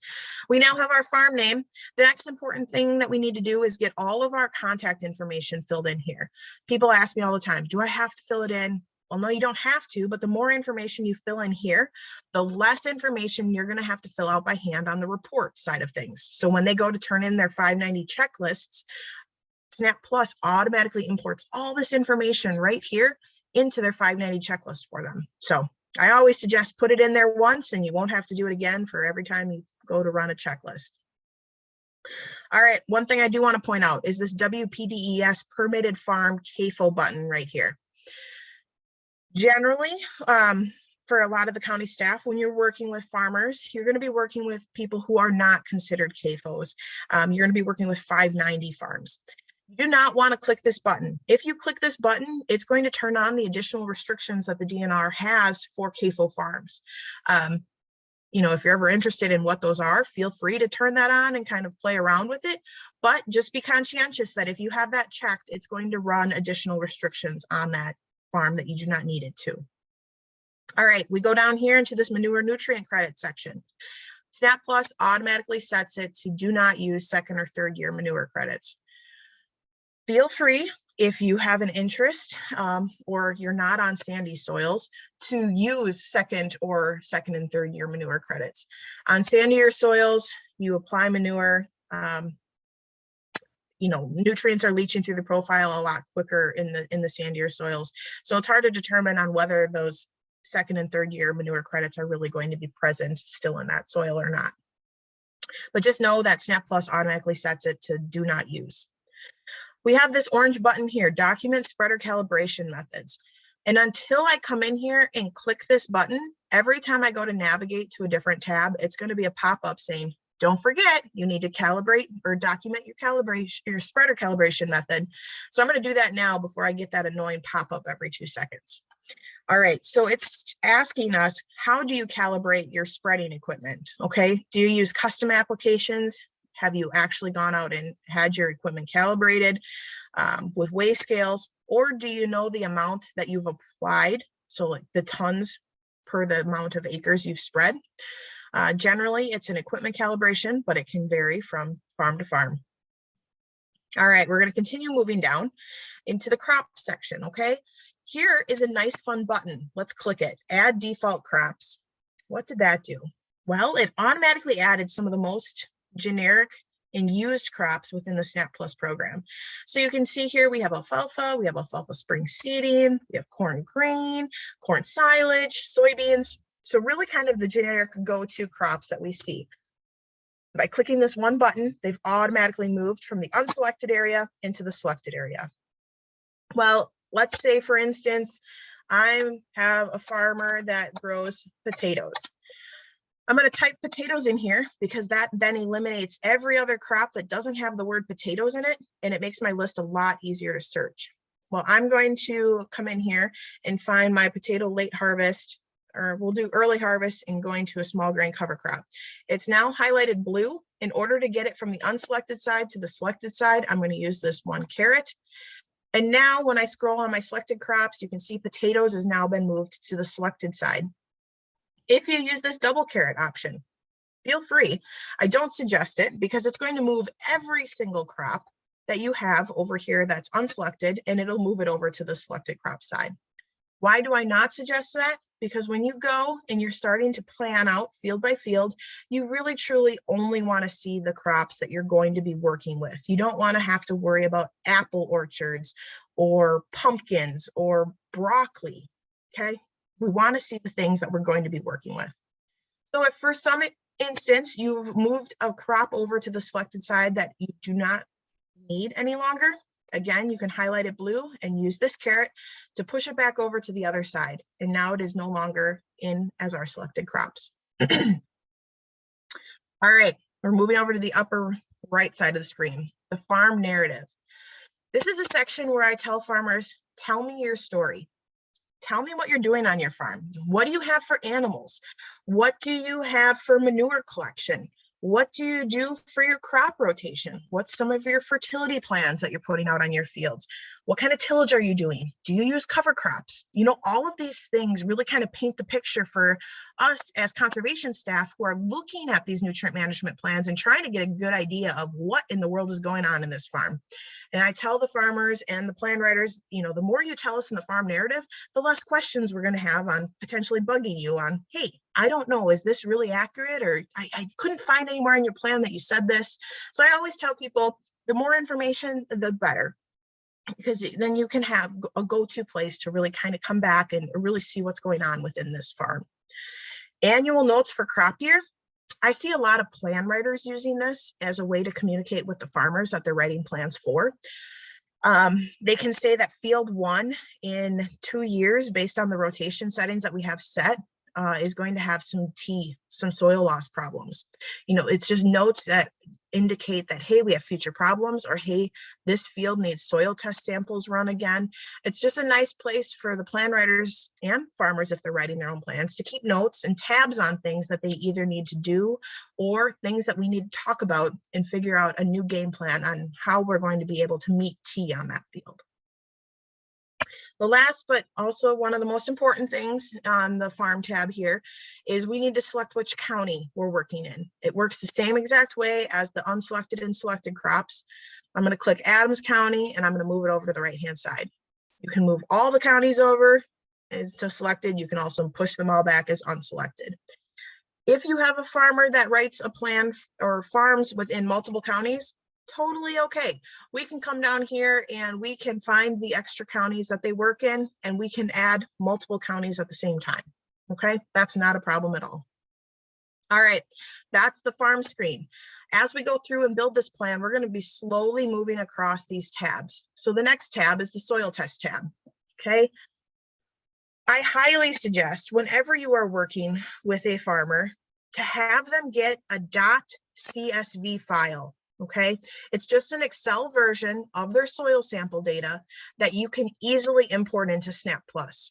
we now have our farm name. The next important thing that we need to do is get all of our contact information filled in here. People ask me all the time, do I have to fill it in? Well, no, you don't have to, but the more information you fill in here, the less information you're going to have to fill out by hand on the report side of things. So when they go to turn in their 590 checklists, SnapPlus automatically imports all this information right here into their 590 checklist for them. So I always suggest put it in there once and you won't have to do it again for every time you go to run a checklist. All right, one thing I do want to point out is this WPDES permitted farm CAFO button right here. Generally, for a lot of the county staff, when you're working with farmers, you're going to be working with people who are not considered CAFOs. You're going to be working with 590 farms. You do not want to click this button. If you click this button, it's going to turn on the additional restrictions that the DNR has for CAFO farms. You know, if you're ever interested in what those are, feel free to turn that on and kind of play around with it. But just be conscientious that if you have that checked, it's going to run additional restrictions on that farm that you do not need it to. All right, we go down here into this manure nutrient credit section. SnapPlus automatically sets it to do not use second or third year manure credits. Feel free, if you have an interest or you're not on sandy soils, to use second and third year manure credits. On sandier soils, you apply manure, you know, nutrients are leaching through the profile a lot quicker in the sandier soils. So it's hard to determine on whether those second and third year manure credits are really going to be present still in that soil or not. But just know that SnapPlus automatically sets it to do not use. We have this orange button here, document spreader calibration methods. And until I come in here and click this button, every time I go to navigate to a different tab, it's going to be a pop-up saying, don't forget, you need to calibrate or document your calibration, your spreader calibration method. So I'm going to do that now before I get that annoying pop-up every 2 seconds. All right, so it's asking us, how do you calibrate your spreading equipment? Okay, do you use custom applications? Have you actually gone out and had your equipment calibrated with weigh scales? Or do you know the amount that you've applied? So like the tons per the amount of acres you've spread. Generally, it's an equipment calibration, but it can vary from farm to farm. All right, we're going to continue moving down into the crop section, okay? Here is a nice fun button. Let's click it. Add default crops. What did that do? Well, it automatically added some of the most generic and used crops within the SnapPlus program. So you can see here we have alfalfa spring seeding, we have corn grain, corn silage, soybeans. So really kind of the generic go-to crops that we see. By clicking this one button, they've automatically moved from the unselected area into the selected area. Well, let's say, for instance, I have a farmer that grows potatoes. I'm going to type potatoes in here because that then eliminates every other crop that doesn't have the word potatoes in it, and it makes my list a lot easier to search. Well, I'm going to come in here and find my potato late harvest, or we'll do early harvest and going to a small grain cover crop. It's now highlighted blue. In order to get it from the unselected side to the selected side, I'm going to use this one caret. And now when I scroll on my selected crops, you can see potatoes has now been moved to the selected side. If you use this double caret option, feel free. I don't suggest it because it's going to move every single crop that you have over here that's unselected, and it'll move it over to the selected crop side. Why do I not suggest that? Because when you go and you're starting to plan out field by field, you really truly only want to see the crops that you're going to be working with. You don't want to have to worry about apple orchards or pumpkins or broccoli, okay? We want to see the things that we're going to be working with. So if for some instance, you've moved a crop over to the selected side that you do not need any longer, again, you can highlight it blue and use this caret to push it back over to the other side. And now it is no longer in as our selected crops. All right, we're moving over to the upper right side of the screen, the farm narrative. This is a section where I tell farmers, tell me your story. Tell me what you're doing on your farm. What do you have for animals? What do you have for manure collection? What do you do for your crop rotation? What's some of your fertility plans that you're putting out on your fields? What kind of tillage are you doing? Do you use cover crops? You know, all of these things really kind of paint the picture for us as conservation staff who are looking at these nutrient management plans and trying to get a good idea of what in the world is going on in this farm. And I tell the farmers and the plan writers, you know, the more you tell us in the farm narrative, the less questions we're going to have on potentially bugging you on, hey, I don't know, is this really accurate? Or I couldn't find anywhere in your plan that you said this. So I always tell people the more information, the better, because then you can have a go-to place to really kind of come back and really see what's going on within this farm. Annual notes for crop year. I see a lot of plan writers using this as a way to communicate with the farmers that they're writing plans for. They can say that field 1 in 2 years, based on the rotation settings that we have set, is going to have some soil loss problems. You know, it's just notes that indicate that, hey, we have future problems, or hey, this field needs soil test samples run again. It's just a nice place for the plan writers and farmers, if they're writing their own plans, to keep notes and tabs on things that they either need to do or things that we need to talk about and figure out a new game plan on how we're going to be able to meet T on that field. The last, but also one of the most important things on the farm tab here is we need to select which county we're working in. It works the same exact way as the unselected and selected crops. I'm going to click Adams County and I'm going to move it over to the right-hand side. You can move all the counties over to selected. You can also push them all back as unselected. If you have a farmer that writes a plan or farms within multiple counties, totally okay. We can come down here and we can find the extra counties that they work in, and we can add multiple counties at the same time. Okay, that's not a problem at all. All right, that's the farm screen. As we go through and build this plan, we're going to be slowly moving across these tabs. So the next tab is the soil test tab. Okay, I highly suggest whenever you are working with a farmer to have them get a .csv file. Okay, it's just an Excel version of their soil sample data that you can easily import into SnapPlus.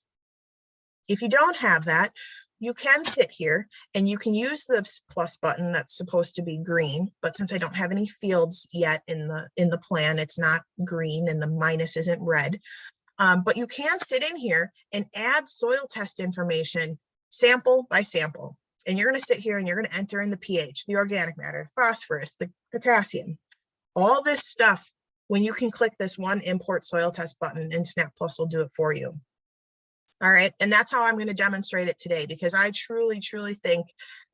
If you don't have that, you can sit here and you can use the plus button that's supposed to be green, but since I don't have any fields yet in the plan, it's not green and the minus isn't red. But you can sit in here and add soil test information sample by sample. And you're going to sit here and you're going to enter in the pH, the organic matter, phosphorus, the potassium, all this stuff. When you can click this one import soil test button, and SnapPlus will do it for you. All right, and that's how I'm going to demonstrate it today, because I truly think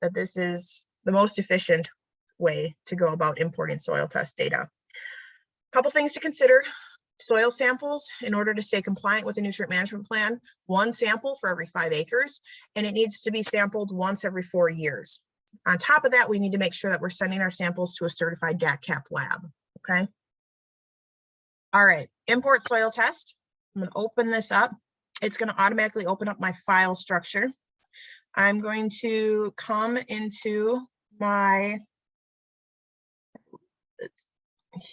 that this is the most efficient way to go about importing soil test data. A couple things to consider. Soil samples, in order to stay compliant with the nutrient management plan, 1 sample for every 5 acres, and it needs to be sampled once every 4 years. On top of that, we need to make sure that we're sending our samples to a certified DATCAP lab, okay? All right, import soil test. I'm going to open this up. It's going to automatically open up my file structure. I'm going to come into my,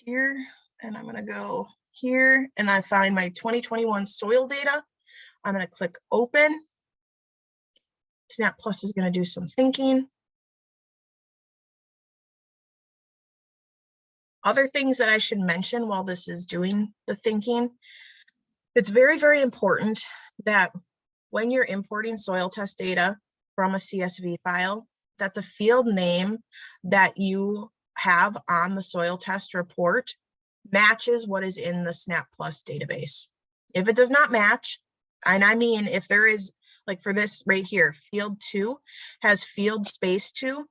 here, and I'm going to go here, and I find my 2021 soil data. I'm going to click open. SnapPlus is going to do some thinking. Other things that I should mention while this is doing the thinking, it's very important that when you're importing soil test data from a CSV file, that the field name that you have on the soil test report matches what is in the SnapPlus database. If it does not match, and I mean if there is, like for this right here, field 2 has field space 2.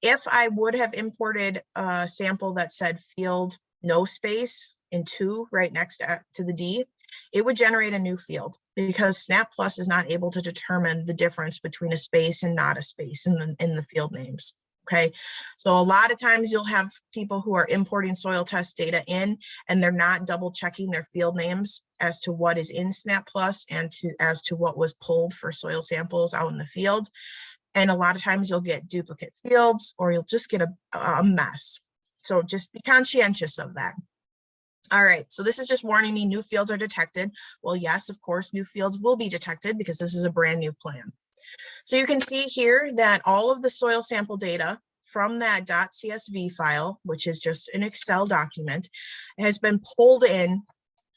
If I would have imported a sample that said field no space in 2 right next to the D, it would generate a new field, because SnapPlus is not able to determine the difference between a space and not a space in the field names. Okay, so a lot of times you'll have people who are importing soil test data in, and they're not double checking their field names as to what is in SnapPlus and as to what was pulled for soil samples out in the field. And a lot of times you'll get duplicate fields, or you'll just get a mess. So just be conscientious of that. All right, so this is just warning me new fields are detected. Well, yes, of course, new fields will be detected because this is a brand new plan. So you can see here that all of the soil sample data from that .csv file, which is just an Excel document, has been pulled in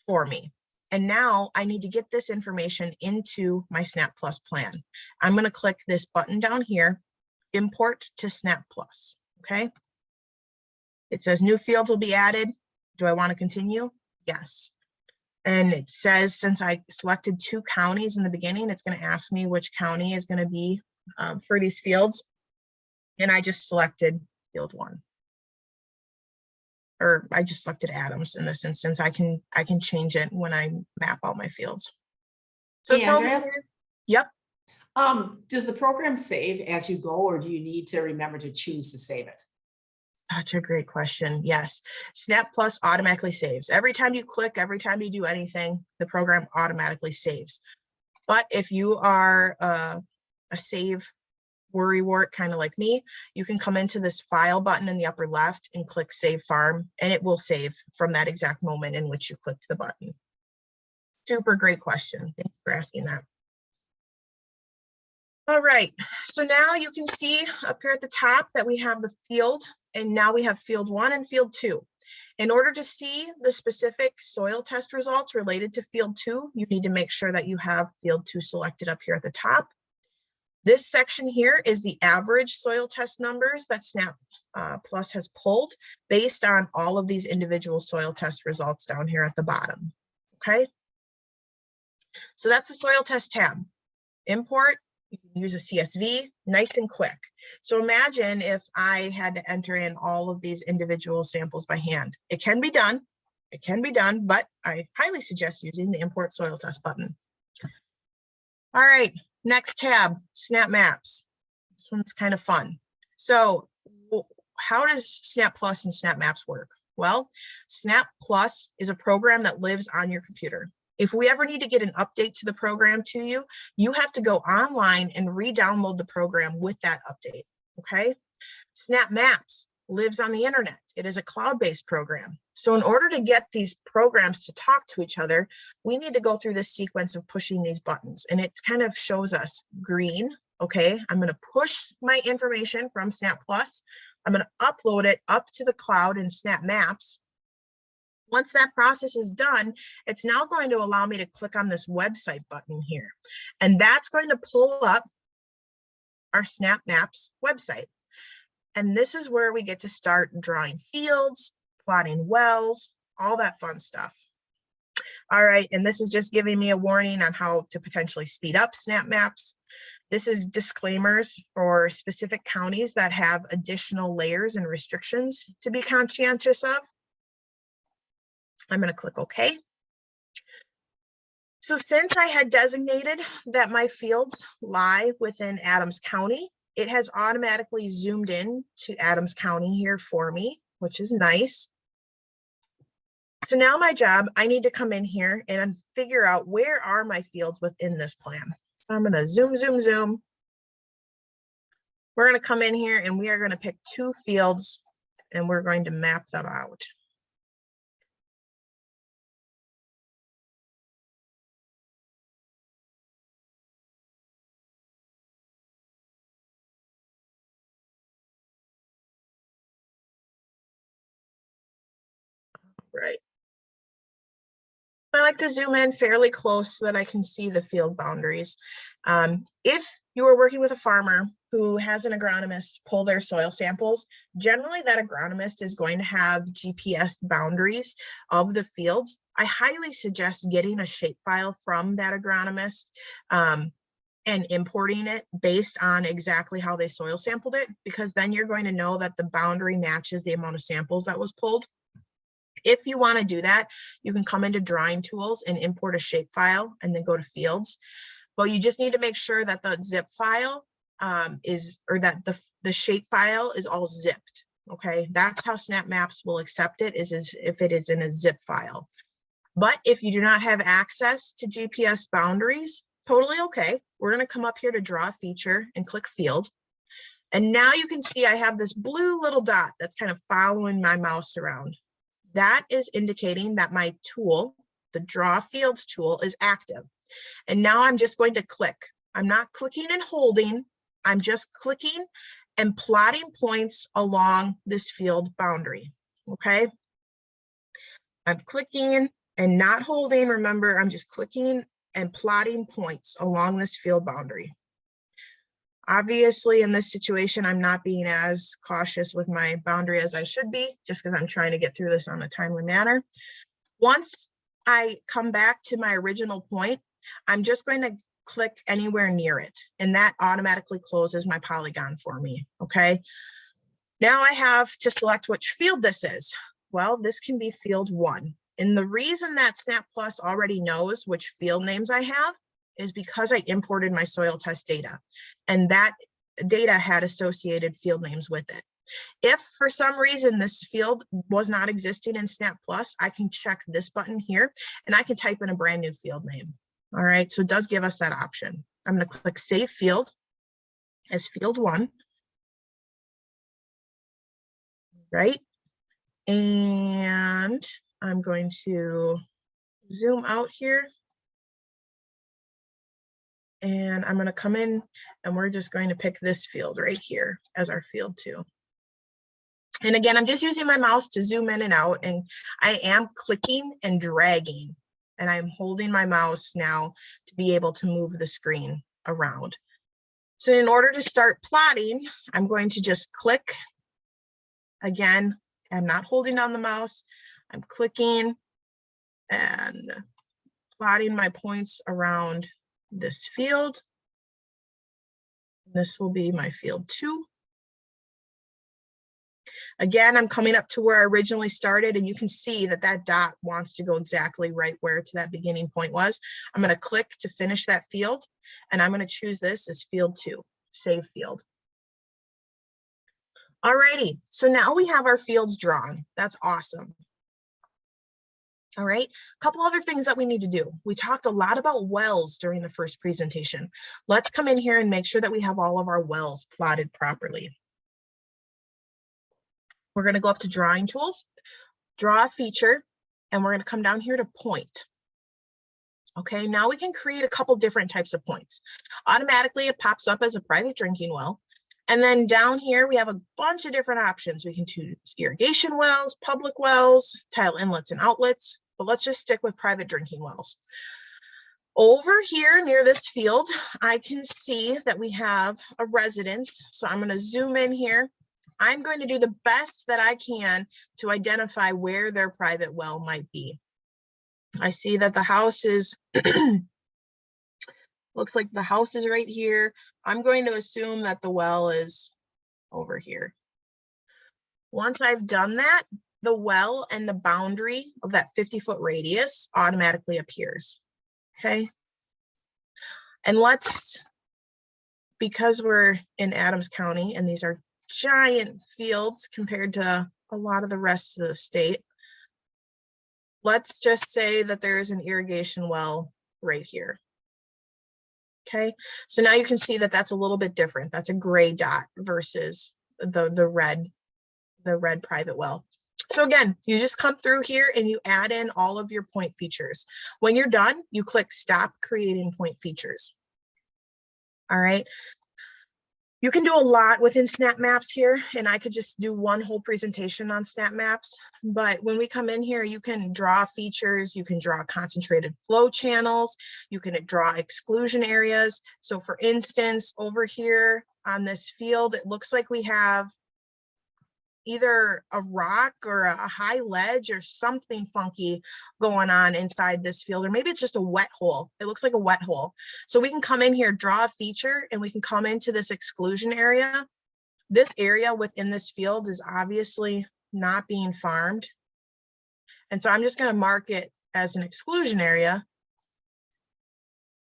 for me. And now I need to get this information into my SnapPlus plan. I'm going to click this button down here, import to SnapPlus. Okay. It says new fields will be added. Do I want to continue? Yes. And it says, since I selected 2 counties in the beginning, it's going to ask me which county is going to be for these fields. And I just selected field 1. Or I just selected Adams in this instance. I can change it when I map out my fields. So it tells me, yep. Does the program save as you go, or do you need to remember to choose to save it? Such a great question. Yes, SnapPlus automatically saves. Every time you click, every time you do anything, the program automatically saves. But if you are a save worrywart kind of like me, you can come into this file button in the upper left and click Save Farm, and it will save from that exact moment in which you clicked the button. Super great question. Thank you for asking that. All right, so now you can see up here at the top that we have the field, and now we have field 1 and field 2. In order to see the specific soil test results related to field 2, you need to make sure that you have field 2 selected up here at the top. This section here is the average soil test numbers that SnapPlus has pulled based on all of these individual soil test results down here at the bottom. Okay, so that's the soil test tab. Import. You can use a CSV, nice and quick. So imagine if I had to enter in all of these individual samples by hand. It can be done. It can be done, but I highly suggest using the import soil test button. All right, next tab, Snap Maps. This one's kind of fun. So how does SnapPlus and Snap Maps work? Well, SnapPlus is a program that lives on your computer. If we ever need to get an update to the program to you, you have to go online and re-download the program with that update, okay? Snap Maps lives on the internet. It is a cloud-based program. So in order to get these programs to talk to each other, we need to go through this sequence of pushing these buttons. And it kind of shows us green, okay? I'm gonna push my information from SnapPlus. I'm gonna upload it up to the cloud in Snap Maps. Once that process is done, it's now going to allow me to click on this website button here. And that's going to pull up our Snap Maps website. And this is where we get to start drawing fields, plotting wells, all that fun stuff. All right, and this is just giving me a warning on how to potentially speed up Snap Maps. This is disclaimers for specific counties that have additional layers and restrictions to be conscientious of. I'm going to click OK. So since I had designated that my fields lie within Adams County, it has automatically zoomed in to Adams County here for me, which is nice. So now my job, I need to come in here and figure out where are my fields within this plan. So I'm going to zoom, zoom, zoom. We're going to come in here and we are going to pick 2 fields and we're going to map them out. Right. I like to zoom in fairly close so that I can see the field boundaries. If you are working with a farmer who has an agronomist pull their soil samples, generally that agronomist is going to have GPS boundaries of the fields. I highly suggest getting a shapefile from that agronomist and importing it based on exactly how they soil sampled it, because then you're going to know that the boundary matches the amount of samples that was pulled. If you want to do that, you can come into drawing tools and import a shapefile and then go to fields. But you just need to make sure that the zip file that the shapefile is all zipped. Okay, that's how SnapMaps will accept it, is if it is in a zip file. But if you do not have access to GPS boundaries, totally okay. We're going to come up here to draw a feature and click field. And now you can see I have this blue little dot that's kind of following my mouse around. That is indicating that my tool, the draw fields tool, is active. And now I'm just going to click. I'm not clicking and holding. I'm just clicking and plotting points along this field boundary. Okay. I'm clicking and not holding. Remember, I'm just clicking and plotting points along this field boundary. Obviously, in this situation, I'm not being as cautious with my boundary as I should be, just because I'm trying to get through this on a timely manner. Once I come back to my original point, I'm just going to click anywhere near it, and that automatically closes my polygon for me. Okay. Now I have to select which field this is. Well, this can be field 1. And the reason that SnapPlus already knows which field names I have is because I imported my soil test data, and that data had associated field names with it. If for some reason this field was not existing in SnapPlus, I can check this button here and I can type in a brand new field name. All right, so it does give us that option. I'm going to click Save Field as field 1. Right, and I'm going to zoom out here. And I'm going to come in and we're just going to pick this field right here as our field 2. And again, I'm just using my mouse to zoom in and out, and I am clicking and dragging, and I'm holding my mouse now to be able to move the screen around. So in order to start plotting, I'm going to just click. Again, I'm not holding down the mouse. I'm clicking and plotting my points around this field. This will be my field 2. Again, I'm coming up to where I originally started, and you can see that that dot wants to go exactly right where to that beginning point was. I'm going to click to finish that field, and I'm going to choose this as field 2, save field. Alrighty, so now we have our fields drawn. That's awesome. All right, a couple other things that we need to do. We talked a lot about wells during the first presentation. Let's come in here and make sure that we have all of our wells plotted properly. We're going to go up to Drawing Tools, Draw a Feature, and we're going to come down here to Point. Okay, now we can create a couple different types of points. Automatically, it pops up as a private drinking well. And then down here, we have a bunch of different options. We can choose irrigation wells, public wells, tile inlets and outlets, but let's just stick with private drinking wells. Over here near this field, I can see that we have a residence. So I'm going to zoom in here. I'm going to do the best that I can to identify where their private well might be. I see that the house is, looks like the house is right here. I'm going to assume that the well is over here. Once I've done that, the well and the boundary of that 50-foot radius automatically appears. Okay. And let's, because we're in Adams County and these are giant fields compared to a lot of the rest of the state, let's just say that there's an irrigation well right here. Okay, so now you can see that that's a little bit different. That's a gray dot versus the red private well. So again, you just come through here and you add in all of your point features. When you're done, you click Stop Creating Point Features. All right. You can do a lot within SnapMaps here, and I could just do one whole presentation on SnapMaps. But when we come in here, you can draw features, you can draw concentrated flow channels, you can draw exclusion areas. So for instance, over here on this field, it looks like we have either a rock or a high ledge or something funky going on inside this field, or maybe it's just a wet hole. It looks like a wet hole. So we can come in here, draw a feature, and we can come into this exclusion area. This area within this field is obviously not being farmed. And so I'm just going to mark it as an exclusion area.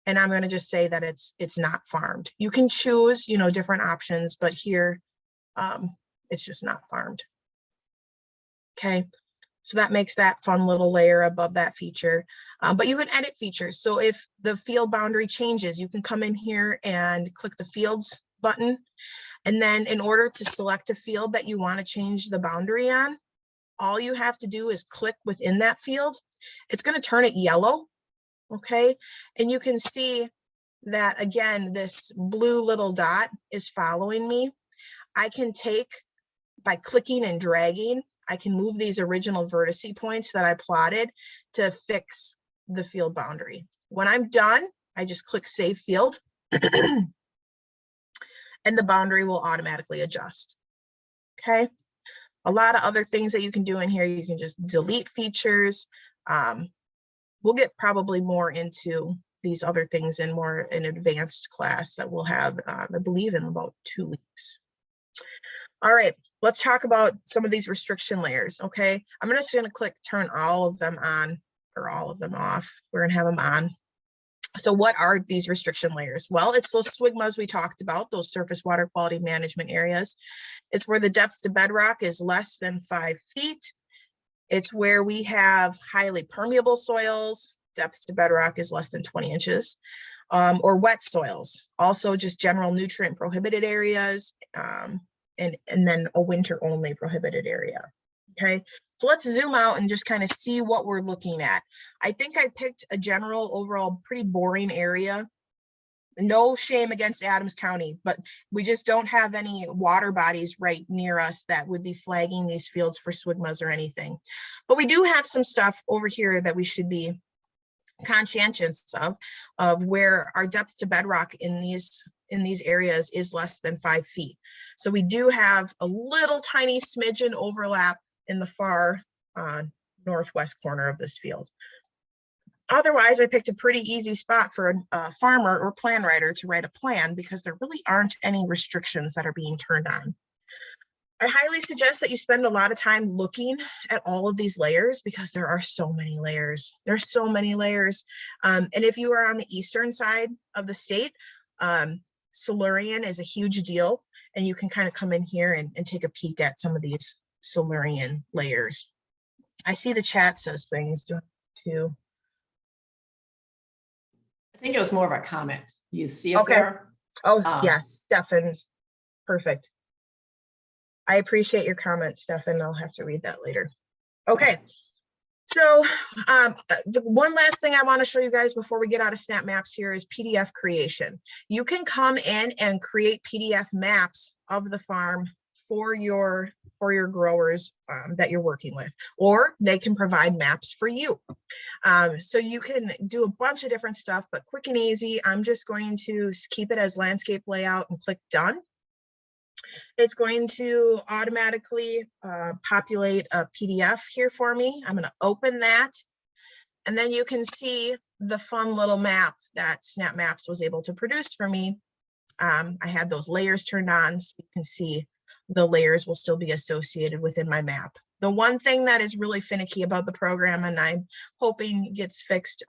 And I'm going to just say that it's not farmed. You can choose, different options, but here It's just not farmed. Okay, so that makes that fun little layer above that feature. But you can edit features. So if the field boundary changes, you can come in here and click the fields button. And then in order to select a field that you want to change the boundary on, all you have to do is click within that field. It's going to turn it yellow. Okay, and you can see that again, this blue little dot is following me. I can take, by clicking and dragging, I can move these original vertice points that I plotted to fix the field boundary. When I'm done, I just click Save Field, and the boundary will automatically adjust. Okay, a lot of other things that you can do in here. You can just delete features. We'll get probably more into these other things in more an advanced class that we'll have, I believe, in about 2 weeks. All right, let's talk about some of these restriction layers. Okay, I'm just going to click turn all of them on or all of them off. We're going to have them on. So what are these restriction layers? Well, it's those SWGMAs we talked about, those surface water quality management areas. It's where the depth to bedrock is less than 5 feet. It's where we have highly permeable soils, depth to bedrock is less than 20 inches, or wet soils. Also just general nutrient prohibited areas, and then a winter only prohibited area. Okay, so let's zoom out and just kind of see what we're looking at. I think I picked a general overall pretty boring area. No shame against Adams County, but we just don't have any water bodies right near us that would be flagging these fields for SWGMAs or anything. But we do have some stuff over here that we should be conscientious of where our depth to bedrock in these areas is less than 5 feet. So we do have a little tiny smidgen overlap in the far northwest corner of this field. Otherwise, I picked a pretty easy spot for a farmer or plan writer to write a plan because there really aren't any restrictions that are being turned on. I highly suggest that you spend a lot of time looking at all of these layers because there are so many layers. There's so many layers. And if you are on the eastern side of the state, Silurian is a huge deal. And you can kind of come in here and take a peek at some of these Silurian layers. I see the chat says things too. I think it was more of a comment. You see it Okay. there? Oh, yes, Stefan's perfect. I appreciate your comment, Stefan. I'll have to read that later. Okay. So the one last thing I want to show you guys before we get out of Snap Maps here is PDF creation. You can come in and create PDF maps of the farm for your growers that you're working with, or they can provide maps for you. So you can do a bunch of different stuff, but quick and easy. I'm just going to keep it as landscape layout and click done. It's going to automatically populate a PDF here for me. I'm going to open that. And then you can see the fun little map that Snap Maps was able to produce for me. I had those layers turned on, so you can see the layers will still be associated within my map. The one thing that is really finicky about the program, and I'm hoping gets fixed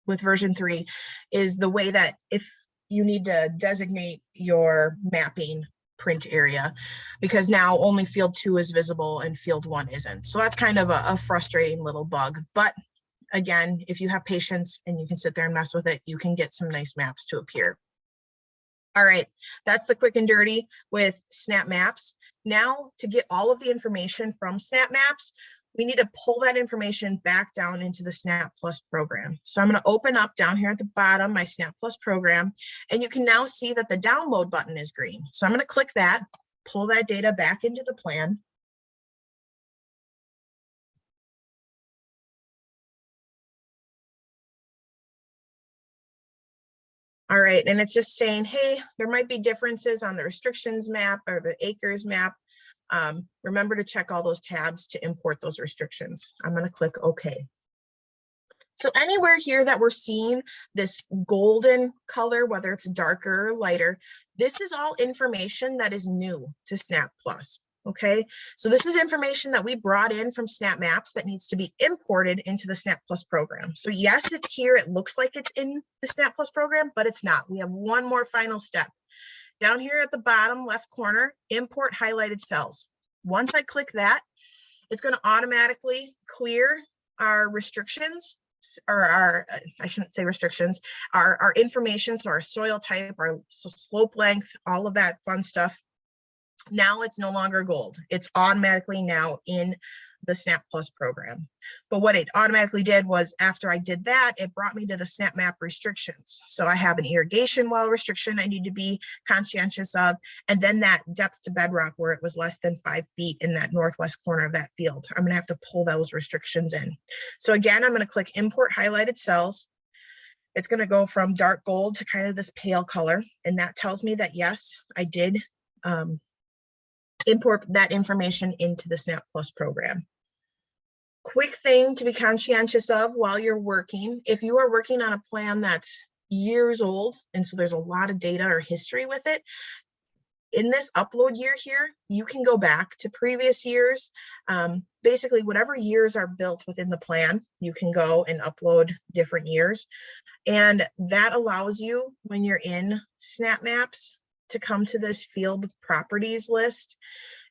with version 3, is the way that if you need to designate your mapping print area, because now only field 2 is visible and field 1 isn't. So that's kind of a frustrating little bug. But again, if you have patience and you can sit there and mess with it, you can get some nice maps to appear. All right, that's the quick and dirty with Snap Maps. Now, to get all of the information from Snap Maps, we need to pull that information back down into the SnapPlus program. So I'm going to open up down here at the bottom my SnapPlus program, and you can now see that the download button is green. So I'm going to click that, pull that data back into the plan. All right, and it's just saying, hey, there might be differences on the restrictions map or the acres map. Remember to check all those tabs to import those restrictions. I'm going to click OK. So anywhere here that we're seeing this golden color, whether it's darker or lighter, this is all information that is new to SnapPlus. Okay, so this is information that we brought in from Snap Maps that needs to be imported into the SnapPlus program. So yes, it's here. It looks like it's in the SnapPlus program, but it's not. We have one more final step. Down here at the bottom left corner, import highlighted cells. Once I click that, it's going to automatically clear our restrictions, or our, I shouldn't say restrictions, our information, so our soil type, our slope length, all of that fun stuff. Now it's no longer gold. It's automatically now in the SnapPlus program. But what it automatically did was, after I did that, it brought me to the SnapMap restrictions. So I have an irrigation well restriction I need to be conscientious of, and then that depth to bedrock where it was less than 5 feet in that northwest corner of that field. I'm gonna have to pull those restrictions in. So again, I'm gonna click import highlighted cells. It's gonna go from dark gold to kind of this pale color, and that tells me that yes, I did import that information into the SnapPlus program. Quick thing to be conscientious of while you're working, if you are working on a plan that's years old, and so there's a lot of data or history with it, in this upload year here, you can go back to previous years. Basically, whatever years are built within the plan, you can go and upload different years. And that allows you, when you're in SnapMaps, to come to this field properties list,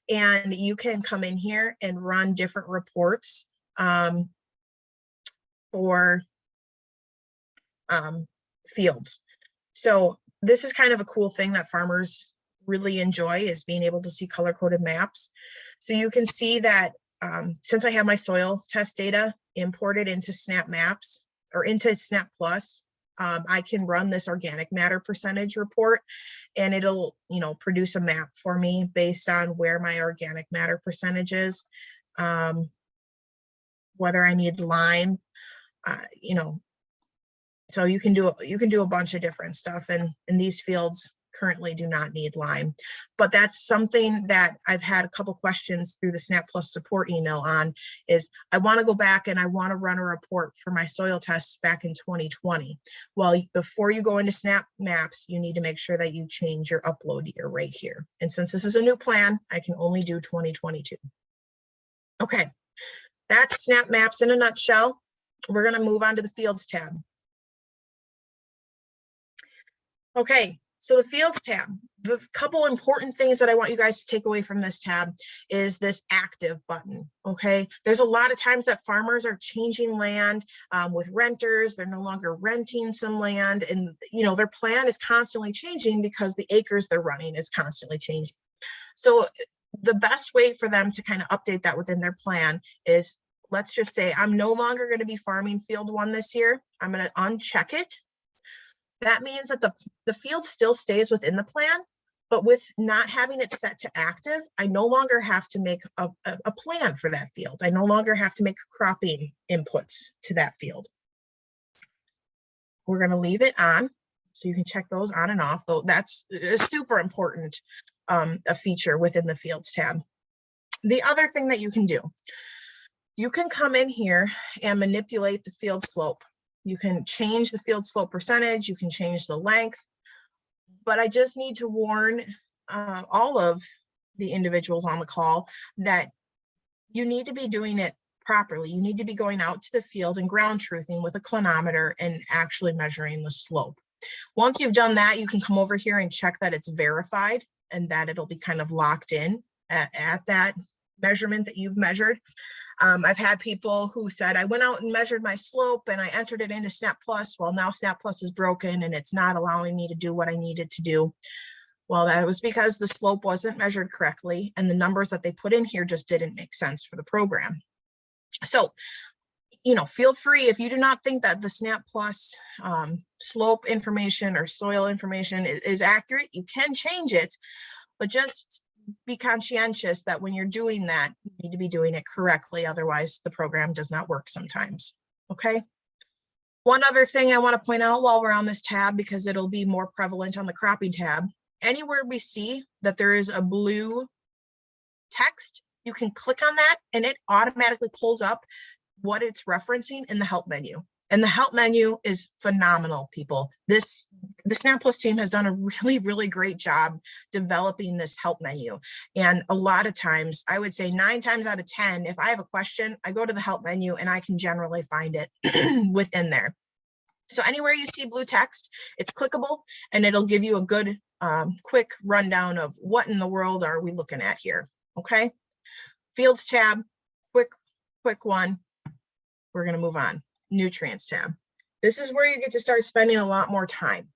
and you can come in here and run different reports for fields. So this is kind of a cool thing that farmers really enjoy, is being able to see color-coded maps. So you can see that since I have my soil test data imported into SnapMaps or into SnapPlus, I can run this organic matter percentage report, and it'll, produce a map for me based on where my organic matter percentage is, whether I need lime, so you can do a bunch of different stuff, and these fields currently do not need lime. But that's something that I've had a couple questions through the SnapPlus support email on, is I want to go back and I want to run a report for my soil tests back in 2020. Well, before you go into SnapMaps, you need to make sure that you change your upload year right here. And since this is a new plan, I can only do 2022. Okay, that's SnapMaps in a nutshell. We're going to move on to the Fields tab. Okay, so the Fields tab, the couple important things that I want you guys to take away from this tab is this active button, okay? There's a lot of times that farmers are changing land with renters. They're no longer renting some land, and their plan is constantly changing because the acres they're running is constantly changing. So the best way for them to kind of update that within their plan is, let's just say I'm no longer going to be farming field 1 this year. I'm going to uncheck it. That means that the field still stays within the plan, but with not having it set to active, I no longer have to make a plan for that field. I no longer have to make cropping inputs to that field. We're going to leave it on, so you can check those on and off, though that's a super important a feature within the Fields tab. The other thing that you can do, you can come in here and manipulate the field slope. You can change the field slope percentage, you can change the length, but I just need to warn all of the individuals on the call that you need to be doing it properly. You need to be going out to the field and ground truthing with a clinometer and actually measuring the slope. Once you've done that, you can come over here and check that it's verified and that it'll be kind of locked in at that measurement that you've measured. I've had people who said, I went out and measured my slope and I entered it into SnapPlus. Well, now SnapPlus is broken and it's not allowing me to do what I needed to do. Well, that was because the slope wasn't measured correctly and the numbers that they put in here just didn't make sense for the program. So, feel free, if you do not think that the SnapPlus slope information or soil information is accurate, you can change it, but just be conscientious that when you're doing that, you need to be doing it correctly. Otherwise, the program does not work sometimes. Okay. One other thing I want to point out while we're on this tab, because it'll be more prevalent on the cropping tab, anywhere we see that there is a blue text, you can click on that and it automatically pulls up what it's referencing in the help menu. And the help menu is phenomenal, people. The SnapPlus team has done a really, really great job developing this help menu. And a lot of times, I would say 9 times out of 10, if I have a question, I go to the help menu and I can generally find it within there. So anywhere you see blue text, it's clickable and it'll give you a good quick rundown of what in the world are we looking at here, okay? Fields tab, quick one. We're gonna move on. Nutrients tab. This is where you get to start spending a lot more time.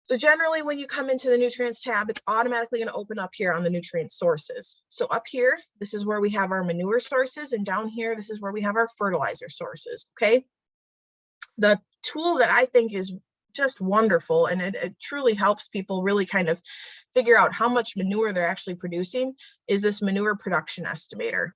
So generally when you come into the nutrients tab, it's automatically gonna open up here on the nutrient sources. So up here, this is where we have our manure sources, and down here, this is where we have our fertilizer sources, okay? The tool that I think is just wonderful, and it truly helps people really kind of figure out how much manure they're actually producing, is this manure production estimator.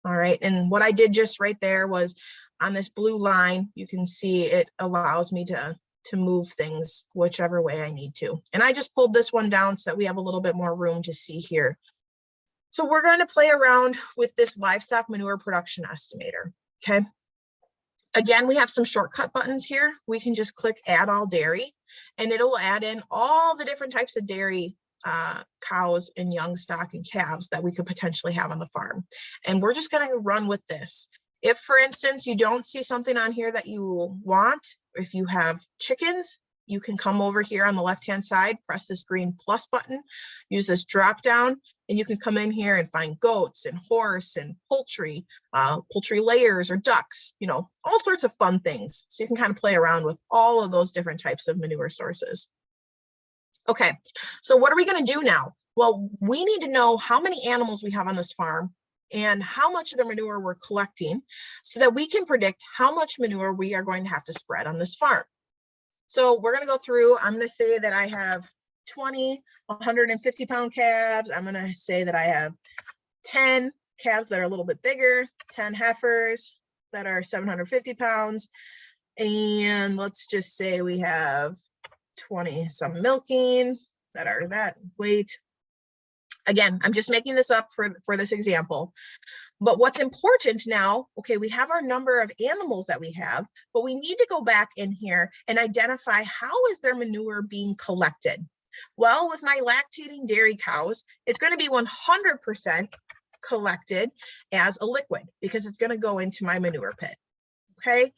All right, and what I did just right there was on this blue line, you can see it allows me to move things whichever way I need to. And I just pulled this one down so that we have a little bit more room to see here. So we're going to play around with this livestock manure production estimator, okay? Again, we have some shortcut buttons here. We can just click add all dairy, and it'll add in all the different types of dairy cows and young stock and calves that we could potentially have on the farm. And we're just going to run with this. If, for instance, you don't see something on here that you want, if you have chickens, you can come over here on the left-hand side, press this green plus button, use this drop down, and you can come in here and find goats and horse and poultry layers or ducks, you know, all sorts of fun things. So you can kind of play around with all of those different types of manure sources. Okay, so what are we going to do now? Well, we need to know how many animals we have on this farm and how much of the manure we're collecting so that we can predict how much manure we are going to have to spread on this farm. So we're going to go through, I'm going to say that I have 20 150-pound calves. I'm going to say that I have 10 calves that are a little bit bigger, 10 heifers that are 750 pounds. And let's just say we have 20 some milking that are that weight. Again, I'm just making this up for this example. But what's important now, okay, we have our number of animals that we have, but we need to go back in here and identify how is their manure being collected. Well, with my lactating dairy cows, it's going to be 100% collected as a liquid because it's going to go into my manure pit, okay?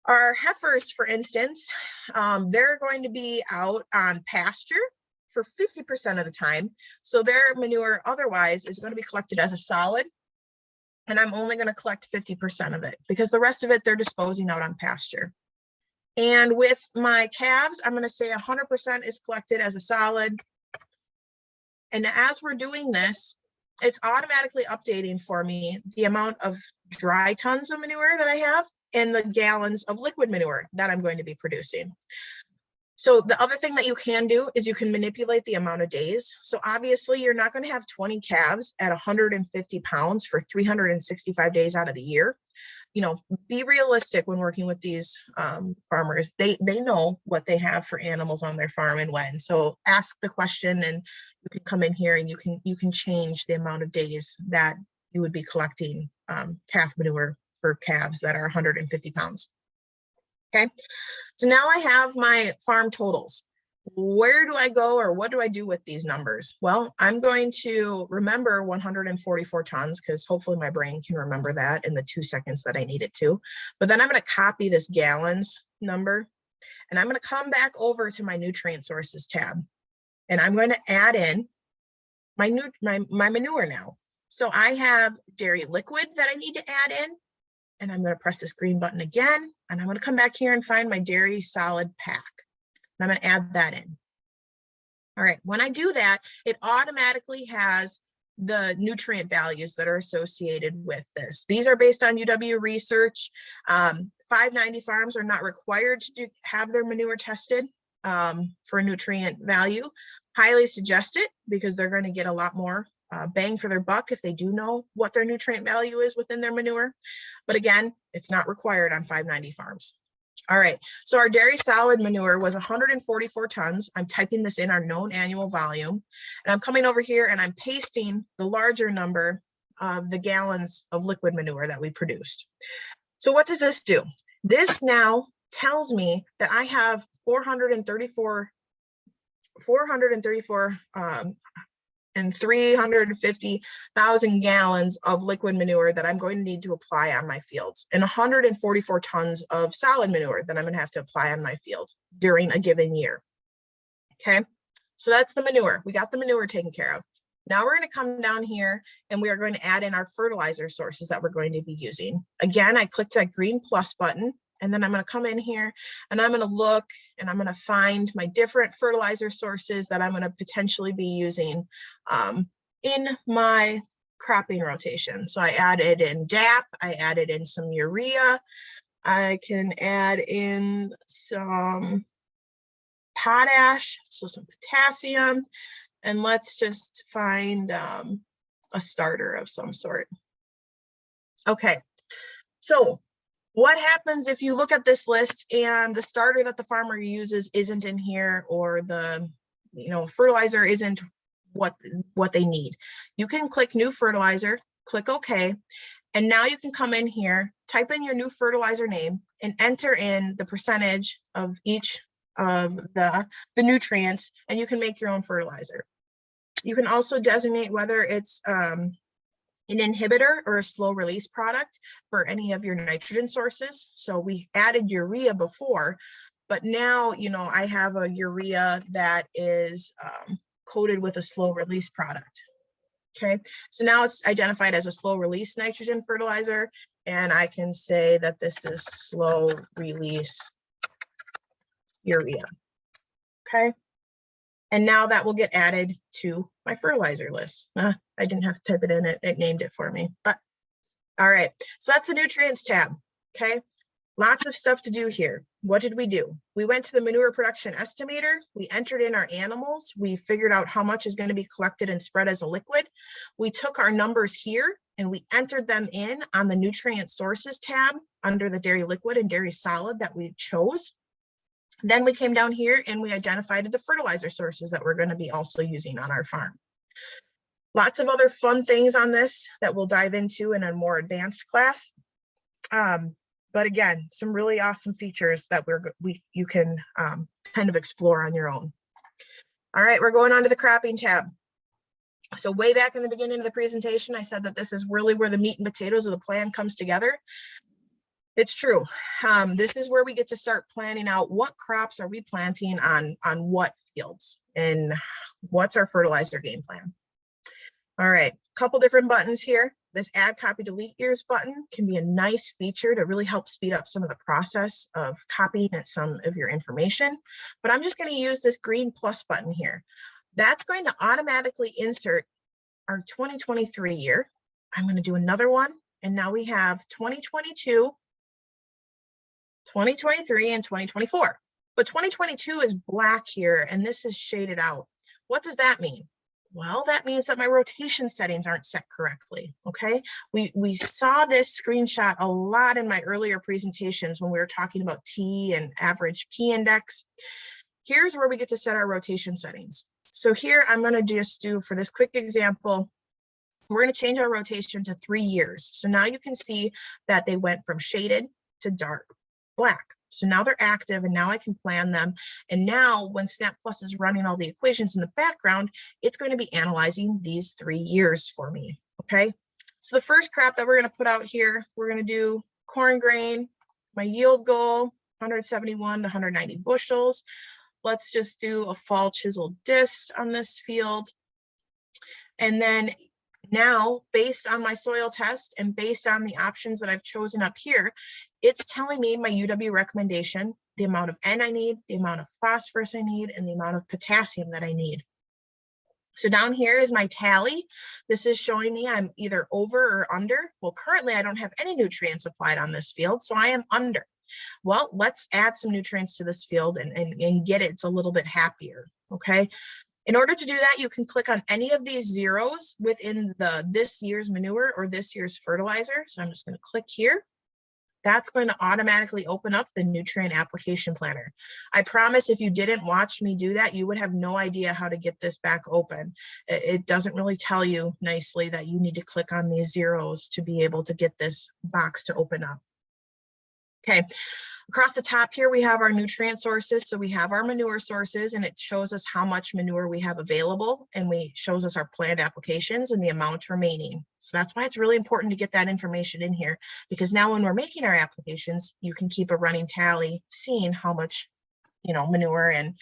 Our heifers, for instance, they're going to be out on pasture for 50% of the time. So their manure otherwise is going to be collected as a solid. And I'm only going to collect 50% of it because the rest of it they're disposing out on pasture. And with my calves, I'm going to say 100% is collected as a solid. And as we're doing this, it's automatically updating for me the amount of dry tons of manure that I have and the gallons of liquid manure that I'm going to be producing. So the other thing that you can do is you can manipulate the amount of days. So obviously you're not going to have 20 calves at 150 pounds for 365 days out of the year. You know, be realistic when working with these farmers. They know what they have for animals on their farm and when. So ask the question, and you can come in here and you can change the amount of days that you would be collecting calf manure for calves that are 150 pounds. Okay, so now I have my farm totals. Where do I go or what do I do with these numbers? Well, I'm going to remember 144 tons because hopefully my brain can remember that in the 2 seconds that I need it to. But then I'm going to copy this gallons number and I'm going to come back over to my nutrient sources tab. And I'm going to add in my manure now. So I have dairy liquid that I need to add in. And I'm going to press this green button again. And I'm going to come back here and find my dairy solid pack. And I'm going to add that in. All right, when I do that, it automatically has the nutrient values that are associated with this. These are based on UW research. 590 farms are not required to have their manure tested for nutrient value. Highly suggest it because they're going to get a lot more bang for their buck if they do know what their nutrient value is within their manure. But again, it's not required on 590 farms. All right, so our dairy solid manure was 144 tons. I'm typing this in our known annual volume, and I'm coming over here and I'm pasting the larger number of the gallons of liquid manure that we produced. So what does this do? This now tells me that I have 350,000 gallons of liquid manure that I'm going to need to apply on my fields, and 144 tons of solid manure that I'm going to have to apply on my field during a given year. Okay, So that's the manure. We got the manure taken care of. Now we're going to come down here and we are going to add in our fertilizer sources that we're going to be using. Again, I clicked that green plus button, and then I'm going to come in here and I'm going to look and I'm going to find my different fertilizer sources that I'm going to potentially be using in my cropping rotation. So I added in DAP, I added in some urea, I can add in some potash, so some potassium, and let's just find a starter of some sort. Okay, so what happens if you look at this list and the starter that the farmer uses isn't in here, or the fertilizer isn't what they need? You can click new fertilizer, click OK, and now you can come in here, type in your new fertilizer name, and enter in the percentage of each of the nutrients, and you can make your own fertilizer. You can also designate whether it's an inhibitor or a slow release product for any of your nitrogen sources. So we added urea before, but now, I have a urea that is coated with a slow release product. Okay, so now it's identified as a slow release nitrogen fertilizer, and I can say that this is slow release urea. Okay, and now that will get added to my fertilizer list. I didn't have to type it in, it named it for me, but all right. So that's the nutrients tab, okay? Lots of stuff to do here. What did we do? We went to the manure production estimator, we entered in our animals, we figured out how much is going to be collected and spread as a liquid. We took our numbers here and we entered them in on the nutrient sources tab under the dairy liquid and dairy solid that we chose. Then we came down here and we identified the fertilizer sources that we're going to be also using on our farm. Lots of other fun things on this that we'll dive into in a more advanced class. But again, some really awesome features that you can kind of explore on your own. All right, we're going on to the cropping tab. So way back in the beginning of the presentation, I said that this is really where the meat and potatoes of the plan comes together. It's true. This is where we get to start planning out what crops are we planting on what fields and what's our fertilizer game plan. All right, a couple different buttons here. This add copy delete years button can be a nice feature to really help speed up some of the process of copying some of your information. But I'm just going to use this green plus button here. That's going to automatically insert our 2023 year. I'm going to do another one. And now we have 2022, 2023, and 2024. But 2022 is black here, and this is shaded out. What does that mean? Well, that means that my rotation settings aren't set correctly, okay? We saw this screenshot a lot in my earlier presentations when we were talking about T and average P index. Here's where we get to set our rotation settings. So here I'm going to just do, for this quick example, we're going to change our rotation to 3 years. So now you can see that they went from shaded to dark black. So now they're active, and now I can plan them. And now when SnapPlus is running all the equations in the background, it's going to be analyzing these 3 years for me, okay? So the first crop that we're going to put out here, we're going to do corn grain. My yield goal, 171 to 190 bushels. Let's just do a fall chisel disc on this field. And then now, based on my soil test and based on the options that I've chosen up here, it's telling me my UW recommendation, the amount of N I need, the amount of phosphorus I need, and the amount of potassium that I need. So down here is my tally. This is showing me I'm either over or under. Well, currently I don't have any nutrients applied on this field, so I am under. Well, let's add some nutrients to this field and get it a little bit happier, okay? In order to do that, you can click on any of these zeros within this year's manure or this year's fertilizer. So I'm just going to click here. That's going to automatically open up the nutrient application planner. I promise if you didn't watch me do that, you would have no idea how to get this back open. It doesn't really tell you nicely that you need to click on these zeros to be able to get this box to open up. Okay, across the top here, we have our nutrient sources. So we have our manure sources, and it shows us how much manure we have available, and we shows us our planned applications and the amount remaining. So that's why it's really important to get that information in here, because now when we're making our applications, you can keep a running tally, seeing how much, manure and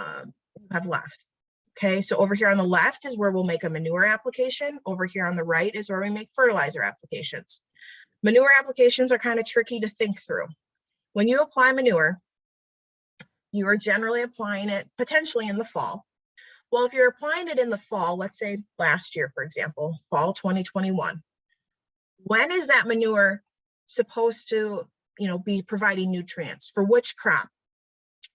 you have left. Okay, so over here on the left is where we'll make a manure application. Over here on the right is where we make fertilizer applications. Manure applications are kind of tricky to think through. When you apply manure, you are generally applying it potentially in the fall. Well, if you're applying it in the fall, let's say last year, for example, fall 2021, when is that manure supposed to, be providing nutrients for which crop?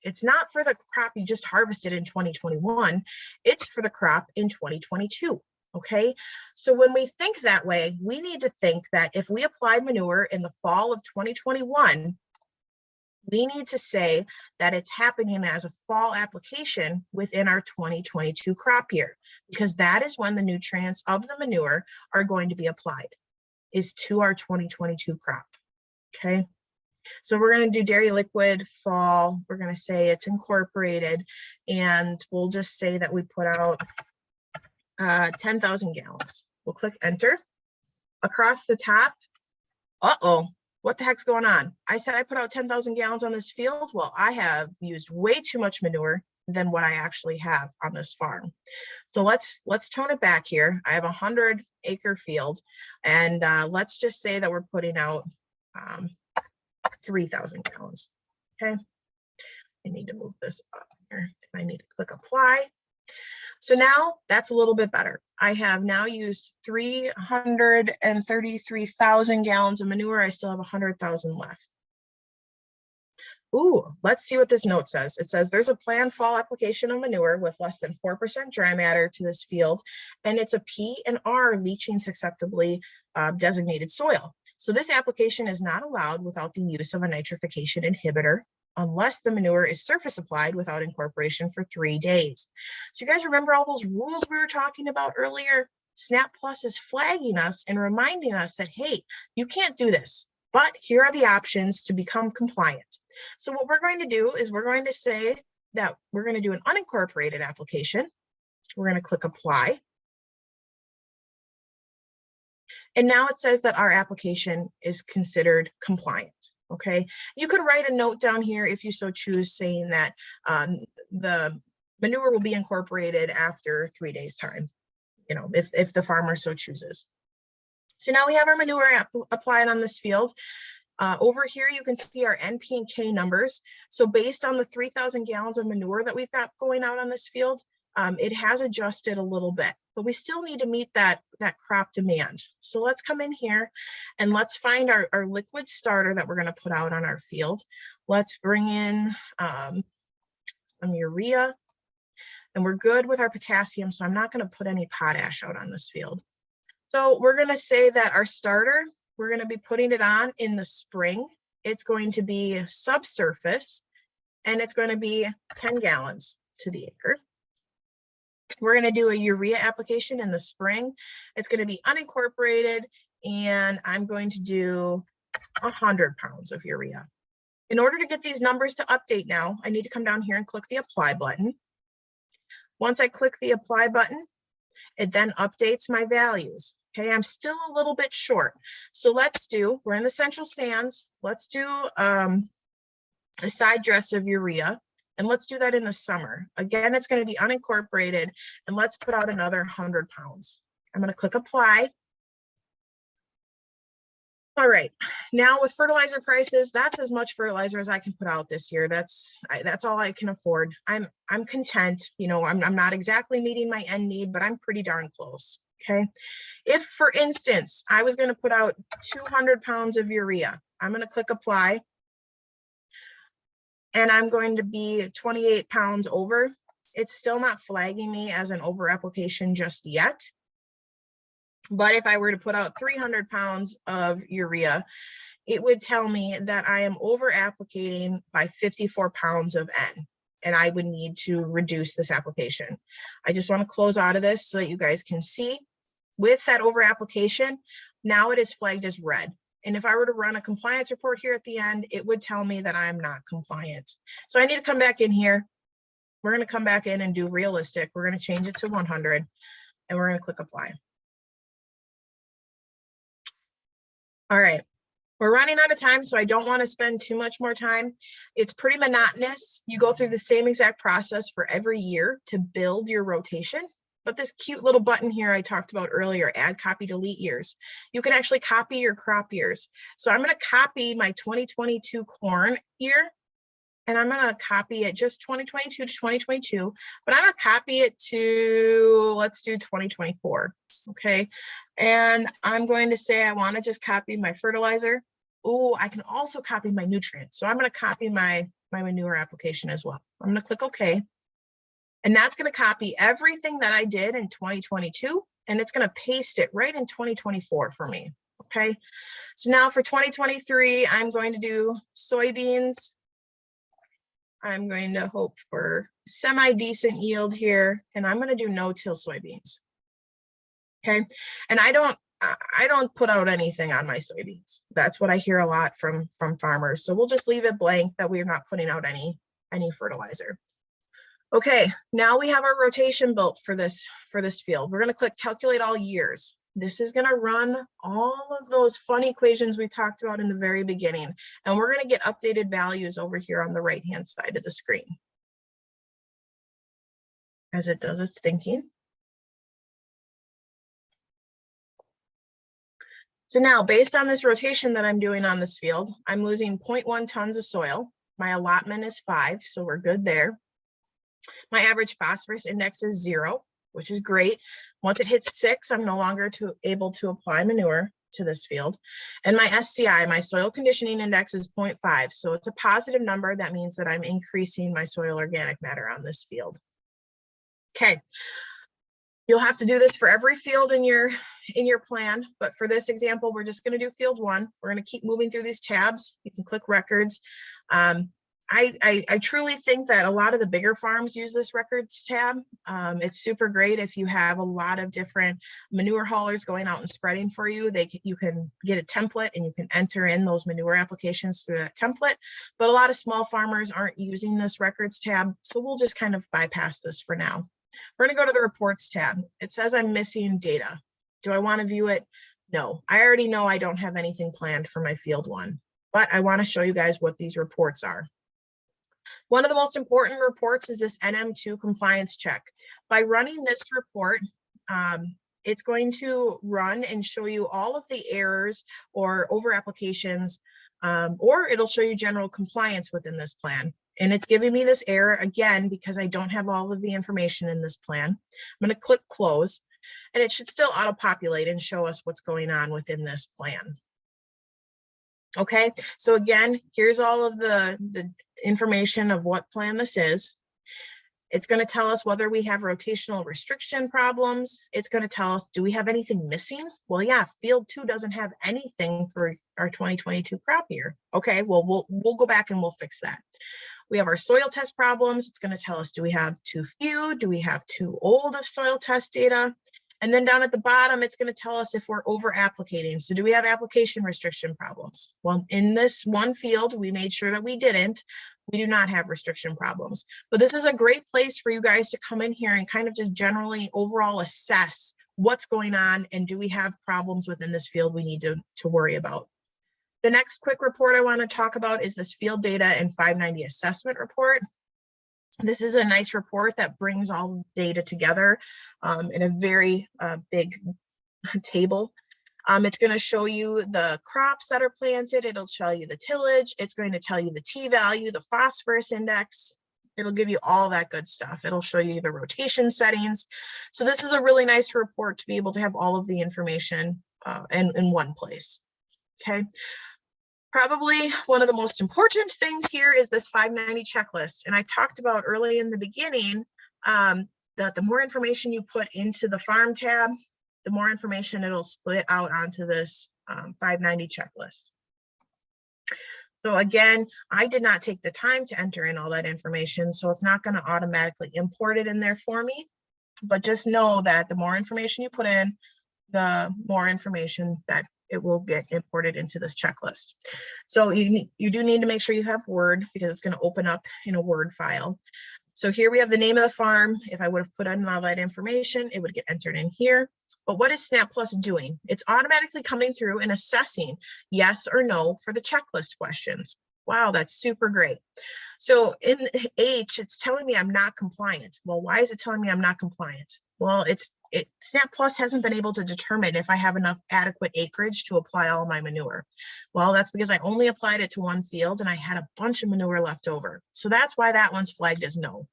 It's not for the crop you just harvested in 2021, it's for the crop in 2022. Okay, so when we think that way, we need to think that if we applied manure in the fall of 2021, we need to say that it's happening as a fall application within our 2022 crop year, because that is when the nutrients of the manure are going to be applied, is to our 2022 crop. Okay, so we're going to do dairy liquid fall. We're going to say it's incorporated, and we'll just say that we put out 10,000 gallons. We'll click enter. Across the top, what the heck's going on? I said I put out 10,000 gallons on this field. Well, I have used way too much manure than what I actually have on this farm. So let's tone it back here. I have a 100-acre field, and let's just say that we're putting out 3,000 gallons. Okay, I need to move this up here. I need to click apply. So now that's a little bit better. I have now used 333,000 gallons of manure. I still have 100,000 left. Ooh, let's see what this note says. It says there's a planned fall application of manure with less than 4% dry matter to this field, and it's a P and R leaching susceptibly designated soil. So this application is not allowed without the use of a nitrification inhibitor, unless the manure is surface applied without incorporation for 3 days. So you guys remember all those rules we were talking about earlier? SnapPlus is flagging us and reminding us that, hey, you can't do this, but here are the options to become compliant. So what we're going to do is we're going to say that we're going to do an unincorporated application. We're going to click apply. And now it says that our application is considered compliant. Okay, you could write a note down here if you so choose, saying that the manure will be incorporated after 3 days time, if the farmer so chooses. So now we have our manure applied on this field. Over here, you can see our NP and K numbers. So based on the 3,000 gallons of manure that we've got going out on this field, it has adjusted a little bit, but we still need to meet that crop demand. So let's come in here and let's find our liquid starter that we're going to put out on our field. Let's bring in some urea, and we're good with our potassium, so I'm not going to put any potash out on this field. So we're going to say that our starter, we're going to be putting it on in the spring. It's going to be subsurface, and it's going to be 10 gallons to the acre. We're going to do a urea application in the spring. It's going to be unincorporated, and I'm going to do 100 pounds of urea. In order to get these numbers to update now, I need to come down here and click the apply button. Once I click the apply button, it then updates my values. Okay, I'm still a little bit short. So we're in the central sands. Let's do a side dress of urea. And let's do that in the summer. Again, it's going to be unincorporated, and let's put out another 100 pounds. I'm going to click apply. All right, now with fertilizer prices, that's as much fertilizer as I can put out this year. That's all I can afford. I'm content. I'm not exactly meeting my end need, but I'm pretty darn close. Okay, if for instance I was going to put out 200 pounds of urea, I'm going to click apply. And I'm going to be 28 pounds over. It's still not flagging me as an over application just yet. But if I were to put out 300 pounds of urea, it would tell me that I am over applicating by 54 pounds of N, and I would need to reduce this application. I just want to close out of this so that you guys can see. With that over application, now it is flagged as red. And if I were to run a compliance report here at the end, it would tell me that I'm not compliant. So I need to come back in here. We're going to come back in and do realistic. We're going to change it to 100, and we're going to click apply. All right. We're running out of time, so I don't want to spend too much more time. It's pretty monotonous. You go through the same exact process for every year to build your rotation. But this cute little button here I talked about earlier, add, copy, delete years. You can actually copy your crop years. So I'm going to copy my 2022 corn year, and I'm going to copy it just 2022 to 2022, but I'm going to copy it to, let's do 2024. Okay. And I'm going to say, I want to just copy my fertilizer. Oh, I can also copy my nutrients. So I'm going to copy my manure application as well. I'm going to click OK. And that's going to copy everything that I did in 2022, and it's going to paste it right in 2024 for me. Okay. So now for 2023, I'm going to do soybeans. I'm going to hope for semi-decent yield here, and I'm going to do no-till soybeans. Okay, and I don't put out anything on my soybeans. That's what I hear a lot from farmers. So we'll just leave it blank that we're not putting out any fertilizer. Okay, now we have our rotation built for this field. We're going to click calculate all years. This is going to run all of those fun equations we talked about in the very beginning, and we're going to get updated values over here on the right-hand side of the screen as it does its thinking. So now, based on this rotation that I'm doing on this field, I'm losing 0.1 tons of soil. My allotment is 5, so we're good there. My average phosphorus index is 0, which is great. Once it hits 6, I'm no longer able to apply manure to this field. And my SCI, my soil conditioning index, is 0.5. So it's a positive number. That means that I'm increasing my soil organic matter on this field. Okay. You'll have to do this for every field in your plan, but for this example, we're just going to do field 1. We're going to keep moving through these tabs. You can click records. I truly think that a lot of the bigger farms use this records tab. It's super great if you have a lot of different manure haulers going out and spreading for you. You can get a template and you can enter in those manure applications through that template. But a lot of small farmers aren't using this records tab, so we'll just kind of bypass this for now. We're going to go to the reports tab. It says I'm missing data. Do I want to view it? No, I already know I don't have anything planned for my field 1, but I want to show you guys what these reports are. One of the most important reports is this NM2 compliance check. By running this report, it's going to run and show you all of the errors or over applications, or it'll show you general compliance within this plan. And it's giving me this error again because I don't have all of the information in this plan. I'm going to click close, and it should still auto-populate and show us what's going on within this plan. Okay, so again, here's all of the information of what plan this is. It's going to tell us whether we have rotational restriction problems. It's going to tell us, do we have anything missing? Well, yeah, field 2 doesn't have anything for our 2022 crop year. Okay, well, we'll go back and we'll fix that. We have our soil test problems. It's going to tell us, do we have too few? Do we have too old of soil test data? And then down at the bottom, it's going to tell us if we're over applicating. So do we have application restriction problems? Well, in this one field, we made sure that we didn't. We do not have restriction problems. But this is a great place for you guys to come in here and kind of just generally overall assess what's going on and do we have problems within this field we need to worry about. The next quick report I want to talk about is this field data and 590 assessment report. This is a nice report that brings all the data together in a very big table. It's going to show you the crops that are planted. It'll show you the tillage. It's going to tell you the T value, the phosphorus index. It'll give you all that good stuff. It'll show you the rotation settings. So this is a really nice report to be able to have all of the information in one place. Okay. Probably one of the most important things here is this 590 checklist. And I talked about early in the beginning that the more information you put into the farm tab, the more information it'll split out onto this 590 checklist. So again, I did not take the time to enter in all that information, so it's not going to automatically import it in there for me. But just know that the more information you put in, the more information that it will get imported into this checklist. So you do need to make sure you have Word because it's going to open up in a Word file. So here we have the name of the farm. If I would have put in all that information, it would get entered in here. But what is SnapPlus doing? It's automatically coming through and assessing yes or no for the checklist questions. Wow, that's super great. So in H, it's telling me I'm not compliant. Well, why is it telling me I'm not compliant? Well, SnapPlus hasn't been able to determine if I have enough adequate acreage to apply all my manure. Well, that's because I only applied it to one field and I had a bunch of manure left over. So that's why that one's flagged as no.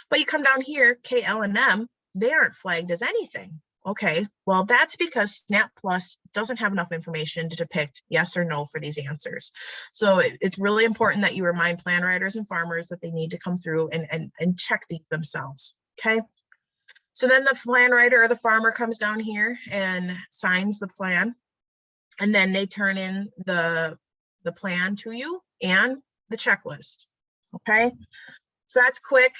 But you come down here, K, L, and M, they aren't flagged as anything. Okay, well, that's because SnapPlus doesn't have enough information to depict yes or no for these answers. So it's really important that you remind plan writers and farmers that they need to come through and check these themselves, okay? So then the plan writer or the farmer comes down here and signs the plan, and then they turn in the plan to you and the checklist, okay? So that's quick,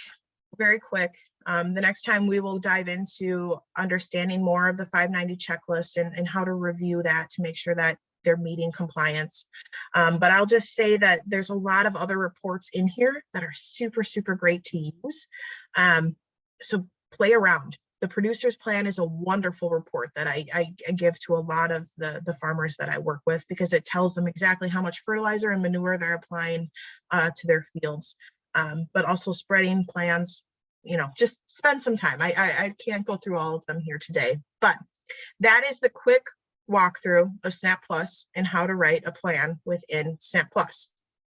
very quick. The next time we will dive into understanding more of the 590 checklist and how to review that to make sure that they're meeting compliance. But I'll just say that there's a lot of other reports in here that are super, super great to use. So play around. The producer's plan is a wonderful report that I give to a lot of the farmers that I work with, because it tells them exactly how much fertilizer and manure they're applying to their fields. But also spreading plans, you know, just spend some time. I can't go through all of them here today, but that is the quick walkthrough of SnapPlus and how to write a plan within SnapPlus.